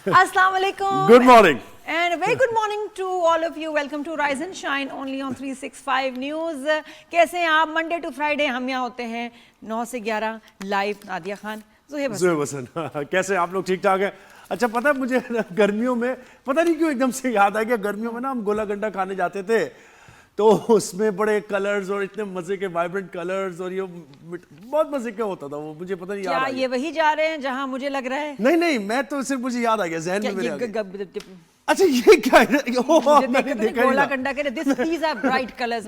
Assalamu alaikum. Good morning. And a very good morning to all of you. Welcome to Rise and Shine only on 365 News. कैसे हैं आप? Monday to Friday हम यहाँ होते हैं 9 से 11 लाइव. नादिया खान, ज़ुहैब हसन कैसे आप लोग ठीक ठाक हैं? अच्छा पता है मुझे गर्मियों में पता नहीं क्यों एकदम से याद आ गया, गर्मियों में ना हम गोला गंडा खाने जाते थे तो उसमें बड़े कलर्स और इतने मजे के वाइब्रेंट कलर्स और ये बहुत मजे का होता था वो, मुझे पता नहीं याद आ गया। ये वही जा रहे हैं जहां मुझे लग रहा है? नहीं मैं तो सिर्फ मुझे याद आ गया, जहन में मेरे आ गया। अच्छा ये क्या है? मैंने देखा गोला कंडा के these are bright colors.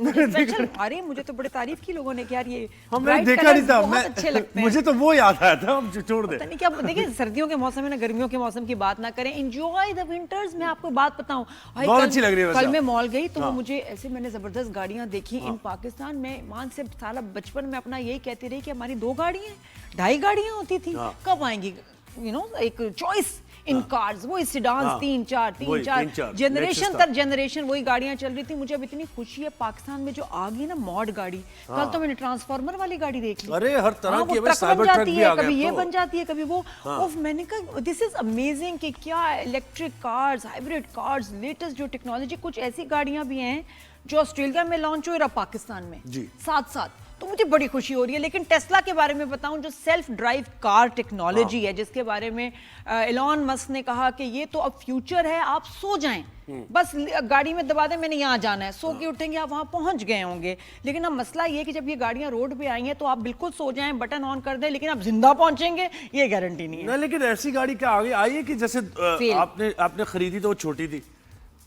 अरे मुझे तो बड़े तारीफ की लोगों ने कि यार ये हमने देखा नहीं था, बहुत अच्छे लगते हैं। मुझे तो वो याद आया था, हम छोड़ दे। पता नहीं क्या, देखिए सर्दियों के मौसम में ना गर्मियों के मौसम की बात ना करें, एंजॉय द विंटर्स। मैं आपको बात बताऊं, बहुत अच्छी लग रही है। कल मैं मॉल गई तो मुझे ऐसे मैंने जबरदस्त गाड़ियां देखी इन पाकिस्तान में। मान से साला बचपन में अपना यही कहती रही कि हमारी 2 गाड़ियां 2.5 गाड़ियां होती थी, कब आएंगी एक चॉइस इन कार्स, वो सिडान्स 3-4 जनरेशन तर जनरेशन वही गाड़ियां चल रही थी। मुझे अब इतनी खुशी है पाकिस्तान में जो आ गई ना मॉड गाड़ी। कल तो मैंने ट्रांसफार्मर वाली गाड़ी देख ली। अरे हर तरह की साइबर ट्रक भी आ गया, कभी ये बन जाती है कभी वो। और मैंने कहा दिस इज अमेजिंग कि क्या electric cars, hybrid cars, latest जो टेक्नोलॉजी, कुछ ऐसी गाड़ियां भी हैं जो ऑस्ट्रेलिया में लॉन्च हो रहा पाकिस्तान में साथ तो मुझे बड़ी खुशी हो रही है। लेकिन टेस्ला के बारे में बताऊं, जो सेल्फ ड्राइव कार टेक्नोलॉजी है जिसके बारे में एलॉन मस्क ने कहा कि ये तो अब फ्यूचर है, आप सो जाएं बस गाड़ी में दबा दें, मैंने यहाँ जाना है, सो के उठेंगे आप वहां पहुंच गए होंगे। लेकिन अब मसला ये कि जब ये गाड़ियां रोड पे आई हैं तो आप बिल्कुल सो जाएं, बटन ऑन कर दें, लेकिन आप जिंदा पहुंचेंगे ये गारंटी नहीं है। लेकिन ऐसी गाड़ी क्या आगे आई है कि जैसे आपने खरीदी तो वो छोटी थी,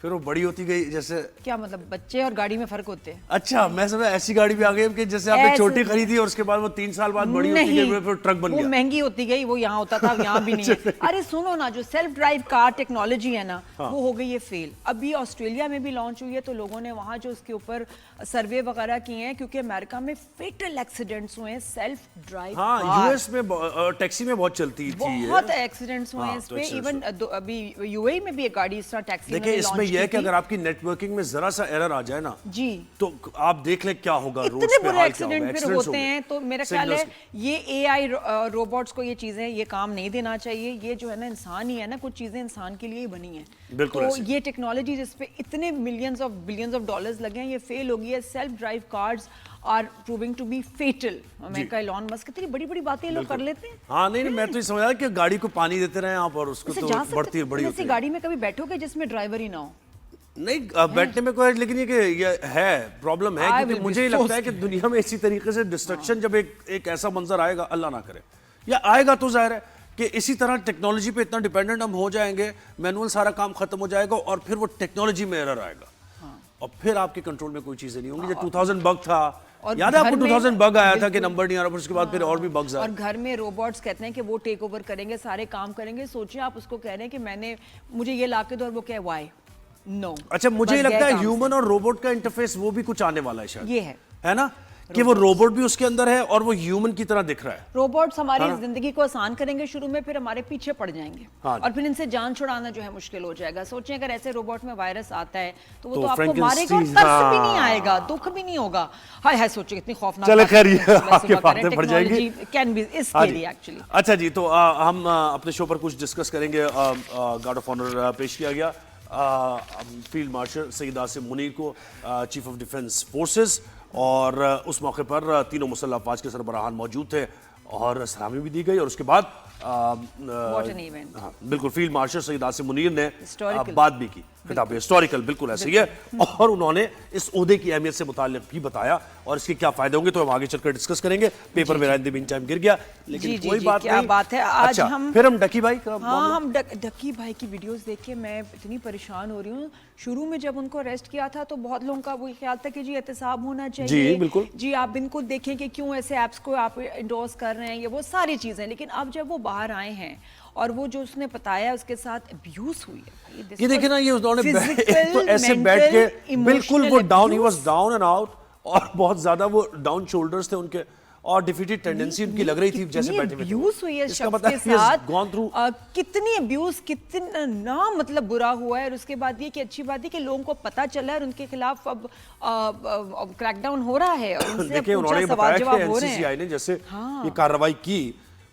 फिर वो बड़ी होती गई। जैसे क्या मतलब बच्चे और गाड़ी में फर्क होते हैं? अच्छा मैं समझा ऐसी गाड़ी भी आ गई कि जैसे आपने छोटी खरीदी और उसके बाद वो 3 साल बाद बड़ी होती गई, फिर ट्रक बन गया। वो महंगी होती गई, वो यहाँ होता था, यहाँ भी नहीं है। अरे सुनो ना, जो सेल्फ ड्राइव कार टेक्नोलॉजी है ना, वो हो गई है फेल। अभी ऑस्ट्रेलिया में भी लॉन्च हुई है तो लोगों ने वहाँ जो उसके ऊपर सर्वे वगैरह किए हैं, क्योंकि अमेरिका में फेटल एक्सीडेंट्स हुए हैं सेल्फ ड्राइव। यूएस में टैक्सी में बहुत चलती थी, बहुत एक्सीडेंट्स हुए हैं इस पे। इवन अभी यूएई में भी एक गाड़ी इस तरह टैक्सी में लॉन्च इसमें यह है कि अगर आपकी नेटवर्किंग में जरा सा एरर आ जाए ना जी तो आप देख ले क्या होगा। इतने बुरे एक्सीडेंट फिर होते हैं। तो मेरा ख्याल है ये एआई रोबोट्स को ये चीजें ये काम नहीं देना चाहिए। ये जो है ना इंसान ही है ना, कुछ चीजें इंसान के लिए ही बनी है। तो ये टेक्नोलॉजी जिसपे इतने millions of billions of dollars लगे हैं, ये फेल हो गई है। Self drive cars are proving to be fatal. America Elon Musk कितनी बड़ी बातें लोग कर लेते हैं। हाँ नहीं मैं तो ये समझ रहा कि गाड़ी को पानी देते रहे आप और उसको तो बढ़ती बड़ी होती है। गाड़ी में कभी बैठोगे जिसमें ड्राइवर ही ना हो? नहीं बैठने में कोई, लेकिन ये है प्रॉब्लम है क्योंकि मुझे ही लगता है कि दुनिया में इसी तरीके से डिस्ट्रक्शन जब एक ऐसा मंजर आएगा, अल्लाह ना करे, या आएगा तो जाहिर है कि इसी तरह टेक्नोलॉजी पे इतना डिपेंडेंट हम हो जाएंगे, मैनुअल सारा काम खत्म हो जाएगा और फिर वो टेक्नोलॉजी में एरर आएगा और फिर आपके कंट्रोल में कोई चीजें नहीं होंगी। जब 2000 बग था, याद है आपको 2000 बग आया था कि नंबर नहीं आ रहा, फिर उसके बाद फिर और भी बग्स आए। और घर में रोबोट्स कहते हैं कि वो टेक ओवर करेंगे, सारे काम करेंगे। सोचिए आप उसको कह रहे हैं कि मुझे ये ला के दो और वो क्या वाई नो। अच्छा मुझे ही लगता है ह्यूमन और रोबोट का इंटरफेस वो भी कुछ आने वाला है शायद, ये है ना, कि वो रोबोट भी उसके अंदर है और वो ह्यूमन की तरह दिख रहा है। रोबोट्स हमारी जिंदगी को आसान करेंगे शुरू में, फिर हमारे पीछे पड़ जाएंगे और फिर इनसे जान छुड़ाना जो है मुश्किल हो जाएगा। सोचिए अगर ऐसे रोबोट में वायरस आता है तो वो तो आपको मारेगा और तरस भी नहीं आएगा, दुख भी नहीं होगा। हाय सोचिए कितनी खौफनाक। चले खैर ये आपके बातें बढ़ जाएंगी, कैन बी इसके लिए एक्चुअली। अच्छा जी, तो हम अपने शो पर कुछ डिस्कस करेंगे। गार्ड ऑफ ऑनर पेश किया गया फील्ड मार्शल सईद आसिम मुनीर को, चीफ ऑफ डिफेंस फोर्सेस, और उस मौके पर तीनों मुसल्लह अफवाज के सरबराहान मौजूद थे और सलामी भी दी गई। और उसके बाद बिल्कुल फील्ड मार्शल सईद आसिम मुनीर ने बात भी की, खिताब हिस्टोरिकल बिल्कुल ऐसे ही है, और उन्होंने इस ओहदे की अहमियत से मुताल्लिक भी बताया और इसके क्या फायदे होंगे तो हम आगे चलकर डिस्कस करेंगे। पेपर मेरा इन द मीन टाइम गिर गया, लेकिन कोई बात नहीं। बात है आज अच्छा, हम फिर हम डकी भाई हम डकी भाई की वीडियोस देख के मैं इतनी परेशान हो रही हूँ। शुरू में जब उनको अरेस्ट किया था तो बहुत लोगों का वो ख्याल था कि जी एहतसाब होना चाहिए, जी बिल्कुल, जी आप बिल्कुल देखें कि क्यों ऐसे ऐप्स को आप इंडोर्स कर रहे हैं, ये वो सारी चीजें। लेकिन अब जब वो बाहर आए हैं और वो जो उसने बताया उसके साथ अब्यूज हुई है, ये देखिए ना, ये उन्होंने तो ऐसे बैठ के बिल्कुल वो down, he was down and out, और बहुत ज्यादा वो डाउन शोल्डर्स थे उनके और डिफीटेड टेंडेंसी उनकी लग रही थी जैसे बैठे बैठे। अब्यूज हुई है शख्स के साथ, कितनी अब्यूज, कितना मतलब बुरा हुआ है। और उसके बाद ये कि अच्छी बात है कि लोगों को पता चला है और उनके खिलाफ अब क्रैकडाउन हो रहा है और उनसे देखिए उन्होंने बताया कि एनसीसीआई ने जैसे ये कार्रवाई की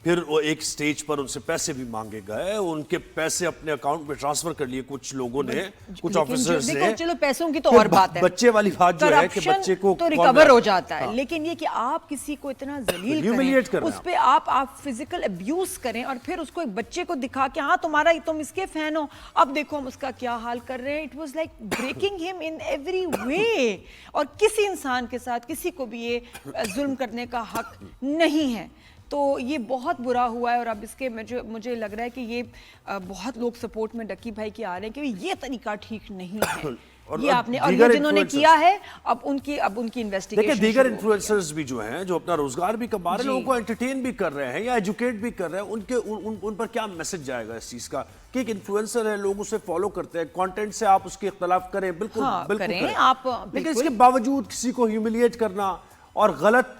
फिर वो एक स्टेज पर उनसे पैसे भी मांगे गए, उनके पैसे अपने अकाउंट में ट्रांसफर कर लिए कुछ लोगों ने, कुछ ऑफिसर्स ने। चलो पैसों की तो और बात है, बच्चे वाली बात जो है कि बच्चे को तो रिकवर हो जाता है, लेकिन ये कि आप किसी को इतना जलील करें, उस पे आप फिजिकल अब्यूज करें और फिर उसको एक बच्चे को दिखा के हाँ तुम इसके फैन हो, अब देखो हम उसका क्या हाल कर रहे हैं। It was like breaking him in every way. और किसी इंसान के साथ किसी को भी ये जुल्म करने का हक नहीं है। तो ये बहुत बुरा हुआ है और अब इसके मुझे लग रहा है कि ये बहुत लोग सपोर्ट में डक्की भाई के आ रहे हैं कि ये तरीका ठीक नहीं है। ये आपने और ये जिन्होंने किया है अब उनकी इन्वेस्टिगेशन। देखिए दीगर इन्फ्लुएंसर्स भी जो हैं जो अपना रोजगार भी कमा रहे हैं, लोगों को एंटरटेन भी कर रहे हैं या एजुकेट भी कर रहे हैं, उन पर क्या मैसेज जाएगा इस चीज का कि एक इन्फ्लुएंसर है, लोग उसे फॉलो करते हैं, कंटेंट से आप उसके इख्तलाफ करें, बिल्कुल बिल्कुल करें आप, लेकिन इसके बावजूद किसी को ह्यूमिलिएट करना और गलत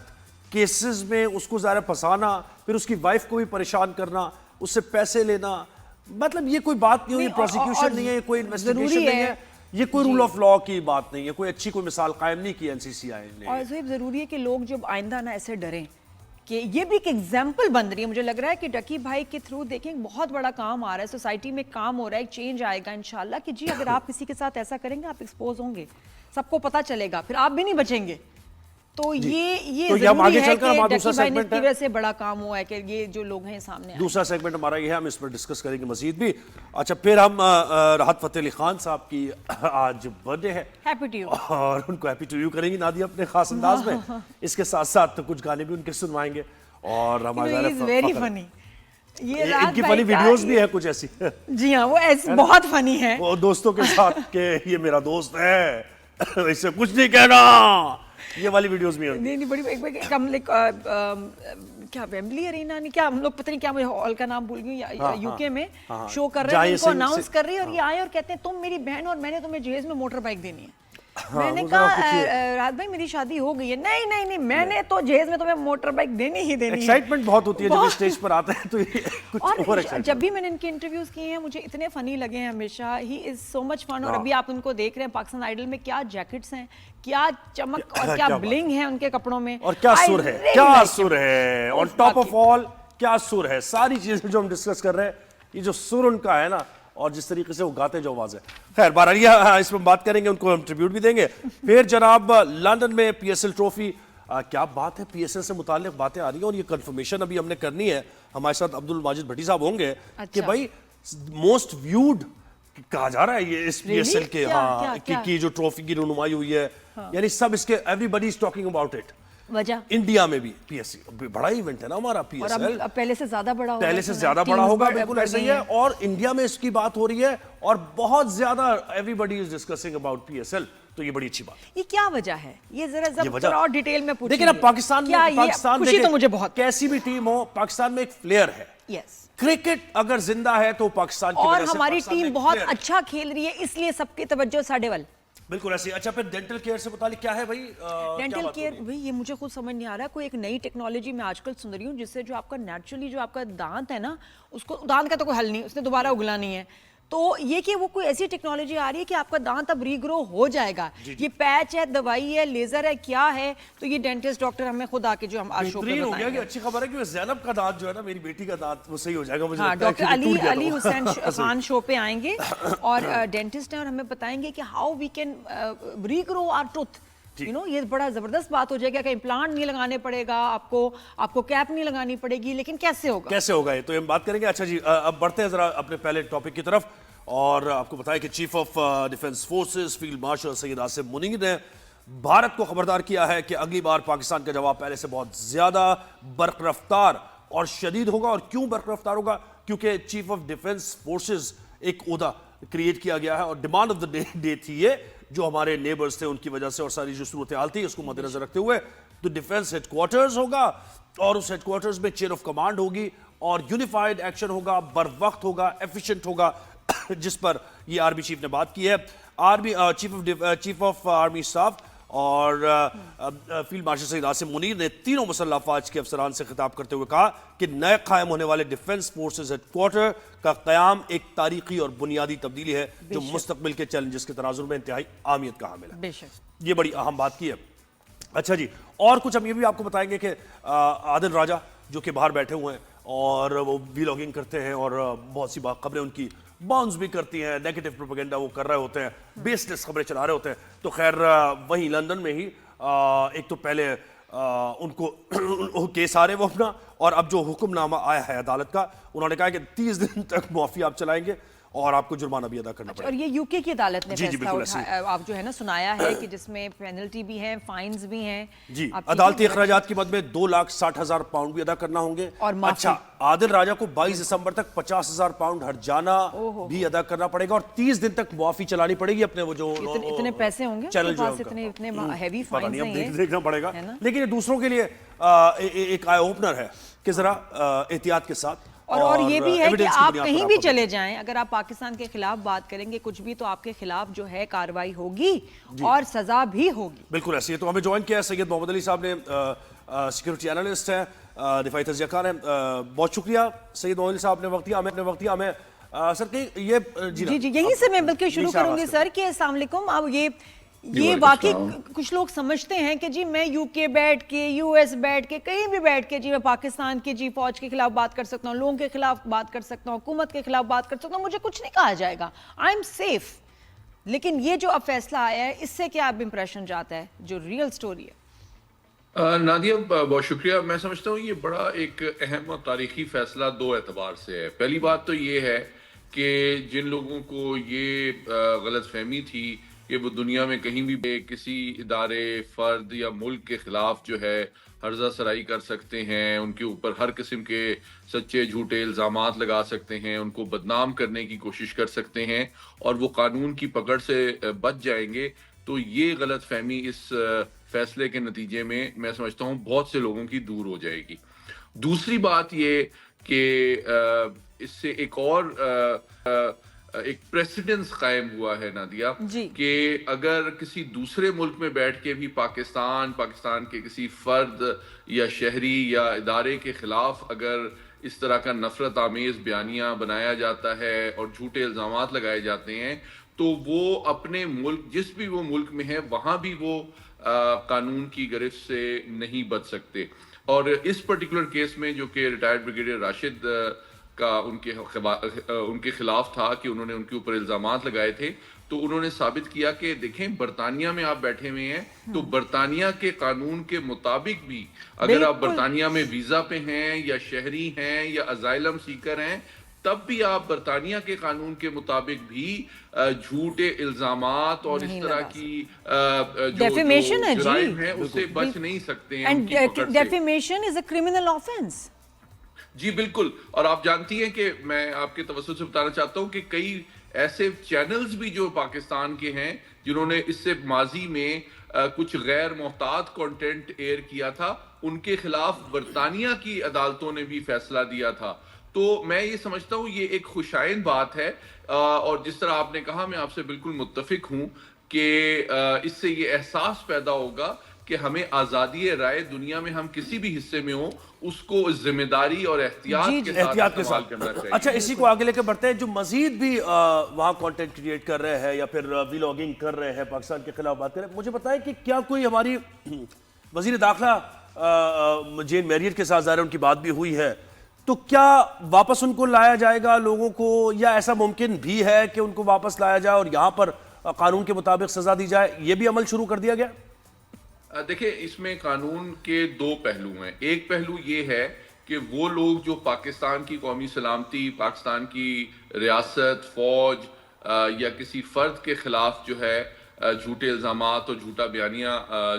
केसेस में उसको ज़्यादा फंसाना, फिर उसकी वाइफ को भी परेशान करना, उससे पैसे लेना, मतलब ये कोई बात नहीं हुई, प्रोसिक्यूशन नहीं है, कोई इन्वेस्टिगेशन नहीं है, ये कोई रूल ऑफ लॉ की बात नहीं है, कोई अच्छी कोई मिसाल कायम नहीं की एनसीसीआई ने। और जरूरी है कि लोग जब आइंदा ना ऐसे डरें कि ये भी एक एग्जाम्पल बन रही है। मुझे लग रहा है कि डकी भाई के थ्रू देखें बहुत बड़ा काम आ रहा है, सोसाइटी में काम हो रहा है, चेंज आएगा इंशाल्लाह कि जी अगर आप किसी के साथ ऐसा करेंगे आप एक्सपोज होंगे, सबको पता चलेगा, फिर आप भी नहीं बचेंगे। तो ये तो जरूरी है कि डकी भाई ने की वजह से बड़ा काम हुआ है कि ये जो लोग हैं सामने। दूसरा सेगमेंट हमारा ये है, हम इस पर डिस्कस करेंगे मजीद भी। अच्छा, फिर हम राहत फतेह अली खान साहब की आज बर्थडे है, हैप्पी टू यू, और उनको हैप्पी टू यू करेंगी नादिया अपने खास अंदाज में। इसके साथ साथ तो कुछ गाने भी उनके सुनवाएंगे और हमारा वेरी फनी, ये इनकी फनी वीडियोस भी है कुछ ऐसी। जी हाँ, वो ऐसी बहुत फनी है, वो दोस्तों के साथ के ये मेरा दोस्त है इससे कुछ नहीं कहना, ये वाली वीडियोस भी होंगी। नहीं बड़ी एक हम लाइक क्या वेम्बली अरीना नहीं, क्या हम लोग पता नहीं क्या, मुझे हॉल का नाम भूल गई, यूके में शो कर रहे हैं, उनको अनाउंस कर रही है और ये आए और कहते हैं तुम मेरी बहन और मैंने तुम्हें जहेज में मोटर बाइक देनी है। मैंने कहा रात भाई मेरी शादी हो गई है। नहीं नहीं नहीं, मैंने तो जहेज में तुम्हें मोटर बाइक देनी ही देनी है। एक्साइटमेंट बहुत होती है जब स्टेज पर आते हैं तो ये कुछ और जब भी मैंने इनके इंटरव्यूज किए हैं मुझे इतने फनी लगे हैं हमेशा। He is so much fun. और अभी आप उनको देख रहे हैं पाकिस्तान आइडल में, क्या जैकेट्स हैं, क्या चमक और क्या ब्लिंग है उनके कपड़ों में, और क्या सुर है, क्या सुर है, ऑन टॉप ऑफ ऑल क्या सुर है। सारी चीजें जो हम डिस्कस कर रहे हैं, ये जो सुर उनका है ना और जिस तरीके से वो गाते जो आवाज है, खैर बहरहाल इस पर बात करेंगे, उनको हम ट्रिब्यूट भी देंगे। फिर जनाब लंदन में पीएसएल ट्रॉफी, क्या बात है, पीएसएल से मुताल्लिक बातें आ रही हैं और ये कंफर्मेशन अभी हमने करनी है। हमारे साथ अब्दुल माजिद भट्टी साहब होंगे कि भाई मोस्ट व्यूड कहा जा रहा है ये इस पीएसएल के, की जो ट्रॉफी की रुनुमाई हुई है, यानी सब इसके everybody is talking about it. वजह इंडिया में भी पीएसएल बड़ा इवेंट है ना हमारा पीएसएल, अब पहले से ज्यादा बड़ा होगा, पहले से ज्यादा बड़ा होगा, बिल्कुल ऐसा ही है। और इंडिया में इसकी बात हो रही है और बहुत ज्यादा everybody is discussing about PSL, तो ये बड़ी अच्छी बात। ये क्या वजह है, ये जरा और डिटेल में पूछिए। देखिए ना पाकिस्तान में खुशी तो मुझे बहुत, कैसी भी टीम हो पाकिस्तान में एक फ्लेयर है। यस, क्रिकेट अगर जिंदा है तो पाकिस्तान की और वजह से हमारी टीम बहुत अच्छा खेल रही है, इसलिए सबकी तवज्जो साढ़े वाल बिल्कुल ऐसे। अच्छा, फिर डेंटल केयर से बताइए क्या है भाई? डेंटल केयर भाई ये मुझे खुद समझ नहीं आ रहा। कोई एक नई टेक्नोलॉजी मैं आजकल सुन रही हूँ जिससे जो आपका नेचुरली जो आपका दांत है ना, उसको दांत का तो कोई हल नहीं, उसने दोबारा उगला नहीं है, तो ये कि वो कोई ऐसी टेक्नोलॉजी आ रही है कि आपका दांत अब रीग्रो हो जाएगा। ये पैच है, दवाई है, लेजर है, क्या है, तो ये डेंटिस्ट डॉक्टर हमें खुद आके जो हम आज शो पे बताएंगे। कि अच्छी खबर है कि ज़ैनब का दांत जो है ना, मेरी बेटी का दांत, वो सही हो जाएगा मुझे। हाँ, डॉक्टर अली हुसैन खान शो पे आएंगे और डेंटिस्ट हैं और हमें बताएंगे कि how we can regrow our tooth. You know, ये बड़ा जबरदस्त बात हो जाएगा कि इम्प्लांट नहीं लगाने पड़ेगा आपको कैप नहीं लगानी पड़ेगी, लेकिन कैसे होगा ये तो हम बात करेंगे। अच्छा जी, अब बढ़ते हैं जरा अपने पहले टॉपिक की तरफ और आपको बताया कि chief of defence forces field marshal Syed Asim Munir ने भारत को खबरदार किया है कि अगली बार पाकिस्तान का जवाब पहले से बहुत ज्यादा बरकरफ्तार और शदीद होगा। और क्यों बरकरफ्तार होगा? क्योंकि चीफ ऑफ डिफेंस फोर्सेस एक ओहदा क्रिएट किया गया है और डिमांड ऑफ द डे थी ये, जो हमारे नेबर्स थे उनकी वजह से और सारी जो सूरत हाल थी उसको मद्देनजर रखते हुए, तो डिफेंस हेडक्वार्टर्स होगा और उस हेडक्वार्टर्स में चेयर ऑफ कमांड होगी और यूनिफाइड एक्शन होगा, बर वक्त होगा, एफिशिएंट होगा, जिस पर ये आर्मी चीफ ने बात की है। Army chief of army staff और फील्ड मार्शल सैयद आसिम मुनीर ने तीनों मुसल्लह अफवाज के अफसरान से खिताब करते हुए कहा कि नए कायम होने वाले डिफेंस फोर्सेस हेडक्वार्टर का कयाम एक तारीखी और बुनियादी तब्दीली है जो मुस्तकबिल के चैलेंजेस के तनाजुर में इंतहाई अहमियत का हामिल है। ये बड़ी अहम बात की है। अच्छा जी, और कुछ हम ये भी आपको बताएंगे कि आदिल राजा जो कि बाहर बैठे हुए हैं, और वो व्लॉगिंग करते हैं और बहुत सी खबरें उनकी बाउंस भी करती हैं, नेगेटिव प्रोपेगेंडा वो कर रहे होते हैं, बेसलेस खबरें चला रहे होते हैं। तो खैर वहीं लंदन में ही एक तो पहले उनको केस आ रहे वो अपना, और अब जो हुक्मनामा आया है अदालत का, उन्होंने कहा कि 30 दिन तक मुआफी आप चलाएंगे और आपको जुर्माना भी अदा करना पड़ेगा। और ये यूके की अदालत ने जी, जी, फैसला बिल्कुल ऐसे आप जो है ना सुनाया है कि जिसमें पेनल्टी भी है, फाइन्स भी हैं। जी, आप अदालती अखराजात की मद में 2,60,000 पाउंड भी अदा करना होंगे। और माफी। अच्छा, आदिल राजा को 22 दिसंबर तक 50,000 पाउंड हर्जाना भी अदा करना पड़ेगा और 30 दिन तक मुआफी चलानी पड़ेगी अपने वो जो इतने पैसे होंगे चैनल उनके जो पास, इतने हैवी पता फाइन्स नहीं, अब हैं ये। देखना पड़ेगा। है ना? लेकिन ये दूसरों के लिए एक आई ओपनर है कि जरा एहतियात के साथ, और ये भी है कि evidence की आप बुनियाद पर कहीं भी आपको चले जाएं, अगर आप पाकिस्तान के खिलाफ बात करेंगे कुछ भी, तो आपके खिलाफ जो है कार्रवाई होगी और सजा भी होगी। बिल्कुल ऐसी है। तो हमें ज्वाइन किया है सैयद मोहम्मद अली साहब ने, सिक्योरिटी एनालिस्ट हैं, दिफाई तज्जिया कार हैं। बहुत शुक्रिया सैयद मोहम्मद अली साहब ने वक्त दिया हमें। सर कि ये जी जी, यहीं से मैं बल्कि शुरू करूंगी सर कि अस्सलाम वालेकुम। अब ये वाकई कुछ लोग समझते हैं कि जी मैं यूके बैठ के, यूएस बैठ के, कहीं भी बैठ के जी मैं पाकिस्तान की जी फौज के खिलाफ बात कर सकता हूँ, लोगों के खिलाफ बात कर सकता हूँ, हुकूमत के खिलाफ बात कर सकता हूँ, मुझे कुछ नहीं कहा जाएगा, आई एम सेफ। लेकिन ये जो अब फैसला आया है, इससे क्या अब इंप्रेशन जाता है, जो रियल स्टोरी है? नादिया बहुत शुक्रिया। मैं समझता हूँ ये बड़ा एक अहम और तारीखी फैसला दो एतबार से है। पहली बात तो ये है कि जिन लोगों को ये गलत फहमी थी कि वो दुनिया में कहीं भी किसी इदारे, फर्द या मुल्क के खिलाफ जो है हर्जा सराई कर सकते हैं, उनके ऊपर हर किस्म के सच्चे झूठे इल्ज़ामात लगा सकते हैं, उनको बदनाम करने की कोशिश कर सकते हैं और वो कानून की पकड़ से बच जाएंगे, तो ये गलत फहमी इस फैसले के नतीजे में मैं समझता हूँ बहुत से लोगों की दूर हो जाएगी। दूसरी बात ये कि इससे एक और एक प्रेसिडेंस कायम हुआ है नादिया कि अगर किसी दूसरे मुल्क में बैठ के भी पाकिस्तान के किसी फर्द या शहरी या इदारे के खिलाफ अगर इस तरह का नफरत आमेज बयानिया बनाया जाता है और झूठे इल्जामात लगाए जाते हैं, तो वो अपने मुल्क, जिस भी वो मुल्क में है, वहां भी वो कानून की गिरफ्त से नहीं बच सकते। और इस पर्टिकुलर केस में जो कि रिटायर्ड ब्रिगेडियर राशिद का उनके खिलाफ था कि उन्होंने उनके ऊपर इल्जामात लगाए थे, तो उन्होंने साबित किया कि देखें बरतानिया में आप बैठे हुए हैं, तो बरतानिया के कानून के मुताबिक भी अगर आप बरतानिया में वीजा पे हैं या शहरी हैं या अजाइलम सीकर हैं, तब भी आप बरतानिया के कानून के मुताबिक भी झूठे इल्जामात और इस तरह की डेफेमेशन है जुराइम है उससे बच नहीं सकते हैं। And defamation is a criminal offence. जी बिल्कुल। और आप जानती हैं कि मैं आपके तवज्जुह से बताना चाहता हूं कि कई ऐसे चैनल्स भी जो पाकिस्तान के हैं जिन्होंने इससे माजी में कुछ गैर मोहतात कंटेंट एयर किया था, उनके खिलाफ बरतानिया की अदालतों ने भी फैसला दिया था। तो मैं ये समझता हूँ ये एक खुशाइन बात है। और जिस तरह आपने कहा, मैं आपसे बिल्कुल मुत्तफिक हूँ कि इससे ये एहसास पैदा होगा कि हमें आजादी राय दुनिया में हम किसी भी हिस्से में हो उसको जिम्मेदारी और एहतियात के साथ करना चाहिए। अच्छा, इसी को आगे लेकर बढ़ते हैं। जो मजीद भी वहां कंटेंट क्रिएट कर रहे हैं या फिर व्लॉगिंग कर रहे हैं, पाकिस्तान के खिलाफ बात कर रहे हैं, मुझे बताएं कि क्या कोई हमारी वजीर दाखिला जेन मैरियट के साथ ज़ाहिर उनकी बात भी हुई है, तो क्या वापस उनको लाया जाएगा लोगों को, या ऐसा मुमकिन भी है कि उनको वापस लाया जाए और यहाँ पर कानून के मुताबिक सजा दी जाए? ये भी अमल शुरू कर दिया गया? देखिए, इसमें कानून के दो पहलू हैं। एक पहलू ये है कि वो लोग जो पाकिस्तान की कौमी सलामती, पाकिस्तान की रियासत, फौज या किसी फर्द के खिलाफ जो है झूठे इल्जामात और झूठा बयानिया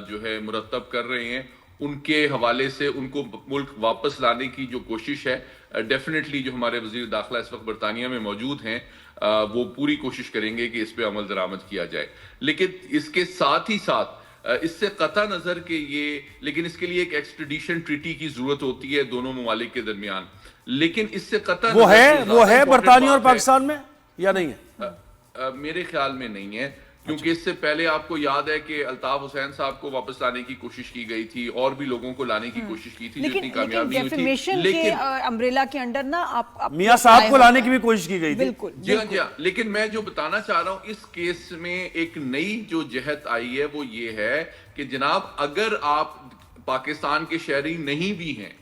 जो है मुरतब कर रहे हैं, उनके हवाले से उनको मुल्क वापस लाने की जो कोशिश है, डेफिनेटली जो हमारे वजीर दाखिला इस वक्त बरतानिया में मौजूद हैं वो पूरी कोशिश करेंगे कि इस पे अमल दरामद किया जाए। लेकिन इसके साथ ही साथ इससे कता नजर के ये, लेकिन इसके लिए एक एक्सट्रेडिशन ट्रीटी की जरूरत होती है दोनों ममालिक के दरमियान। लेकिन इससे कता वो है बरतानिया और पाकिस्तान में या नहीं है? मेरे ख्याल में नहीं है, क्योंकि इससे पहले आपको याद है कि अल्ताफ हुसैन साहब को वापस लाने की कोशिश की गई थी और भी लोगों को लाने की कोशिश की थी, जितनी कामयाबी हुई थी। लेकिन अम्ब्रेला के अंडर ना आप मियां साहब को लाने की भी कोशिश की गई थी। बिल्कुल जी हाँ, जी हाँ। लेकिन मैं जो बताना चाह रहा हूँ, इस केस में एक नई जो जहत आई है वो ये है कि जनाब, अगर आप पाकिस्तान के शहरी नहीं भी हैं,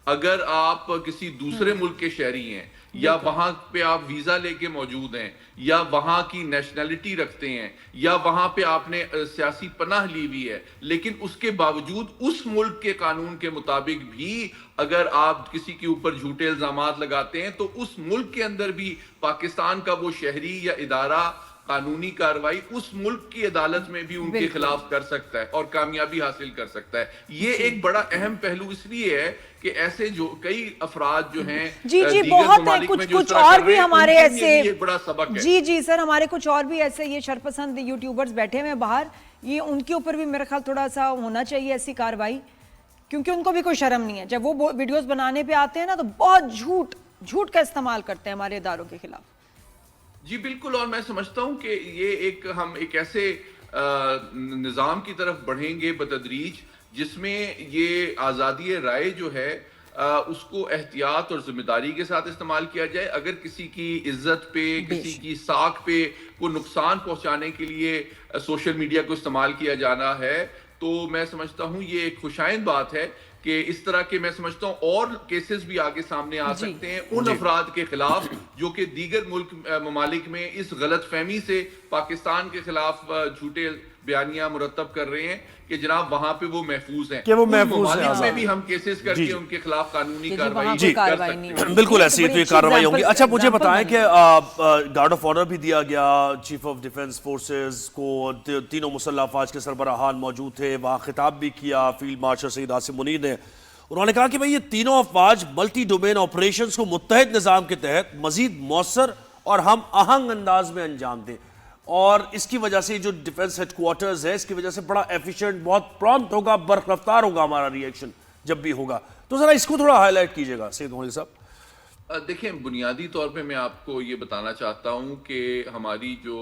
अगर आप किसी दूसरे मुल्क के शहरी हैं या वहां पे आप वीजा लेके मौजूद हैं या वहां की नेशनैलिटी रखते हैं या वहां पे आपने सियासी पनाह ली हुई है, लेकिन उसके बावजूद उस मुल्क के कानून के मुताबिक भी अगर आप किसी के ऊपर झूठे इल्जामात लगाते हैं तो उस मुल्क के अंदर भी पाकिस्तान का वो शहरी या इदारा कानूनी कार्रवाई उस मुल्क की अदालत में भी उनके खिलाफ कर सकता है और कामयाबी हासिल कर सकता है। ये एक बड़ा अहम पहलू इसलिए है कि ऐसे जो कई अफराद जो हैं जी दीगर बहुत है, ममालिक कुछ में जो कुछ इस तरह और कर भी रहे हैं, हमारे उनके लिए ऐसे भी एक बड़ा सबक है। जी सर, हमारे कुछ और भी ऐसे ये शरपसंद यूट्यूबर्स बैठे हुए हैं बाहर, ये उनके ऊपर भी मेरा ख्याल थोड़ा सा होना चाहिए ऐसी कार्रवाई, क्योंकि उनको भी कोई शर्म नहीं है। जब वो वीडियोस बनाने पे आते हैं ना तो बहुत झूठ का इस्तेमाल करते हैं हमारे इदारों के खिलाफ। जी बिल्कुल, और मैं समझता हूं कि ये हम एक ऐसे निज़ाम की तरफ बढ़ेंगे बतदरीज जिसमें ये आज़ादी राय जो है उसको एहतियात और जिम्मेदारी के साथ इस्तेमाल किया जाए। अगर किसी की इज्जत पे, किसी की साख पे को नुकसान पहुंचाने के लिए सोशल मीडिया को इस्तेमाल किया जाना है तो मैं समझता हूं ये एक खुशाइंद बात है कि इस तरह के मैं समझता हूं और केसेस भी आगे सामने आ सकते हैं उन अफराद के खिलाफ जो कि दीगर मुल्क ममालिक में इस गलत फहमी से पाकिस्तान के खिलाफ झूठे बयानियां मुरतब कर रहे हैं कि जनाब वहां पे वो महफूज हैं, कि वो महफूज हैं, ममालिक में भी हम केसेस करके उनके खिलाफ कानूनी कार्रवाई जी कर सकते हैं। बिल्कुल ऐसी तो ये कार्रवाई होंगी। अच्छा मुझे बताएं कि गार्ड ऑफ ऑनर भी दिया गया चीफ ऑफ डिफेंस फोर्सेस को, तीनों मुसल्लह अफवाज के सरबराहान मौजूद थे, वहां खिताब भी किया फील्ड मार्शल सईद आसिम मुनीर ने। उन्होंने कहा कि भाई ये तीनों अफवाज मल्टी डोमेन ऑपरेशंस को मुत्तहिद निज़ाम के तहत मजीद मौसर और हम आहंग अंदाज में अंजाम दें, और इसकी वजह से जो डिफेंस हेडक्वार्टर्स है इसकी वजह से बड़ा एफिशिएंट, बहुत प्रॉम्प्ट होगा, बरखरफ्तार होगा हमारा रिएक्शन जब भी होगा। तो जरा इसको थोड़ा हाईलाइट कीजिएगा सईद मोहल्ली साहब। देखें, बुनियादी तौर पे मैं आपको ये बताना चाहता हूं कि हमारी जो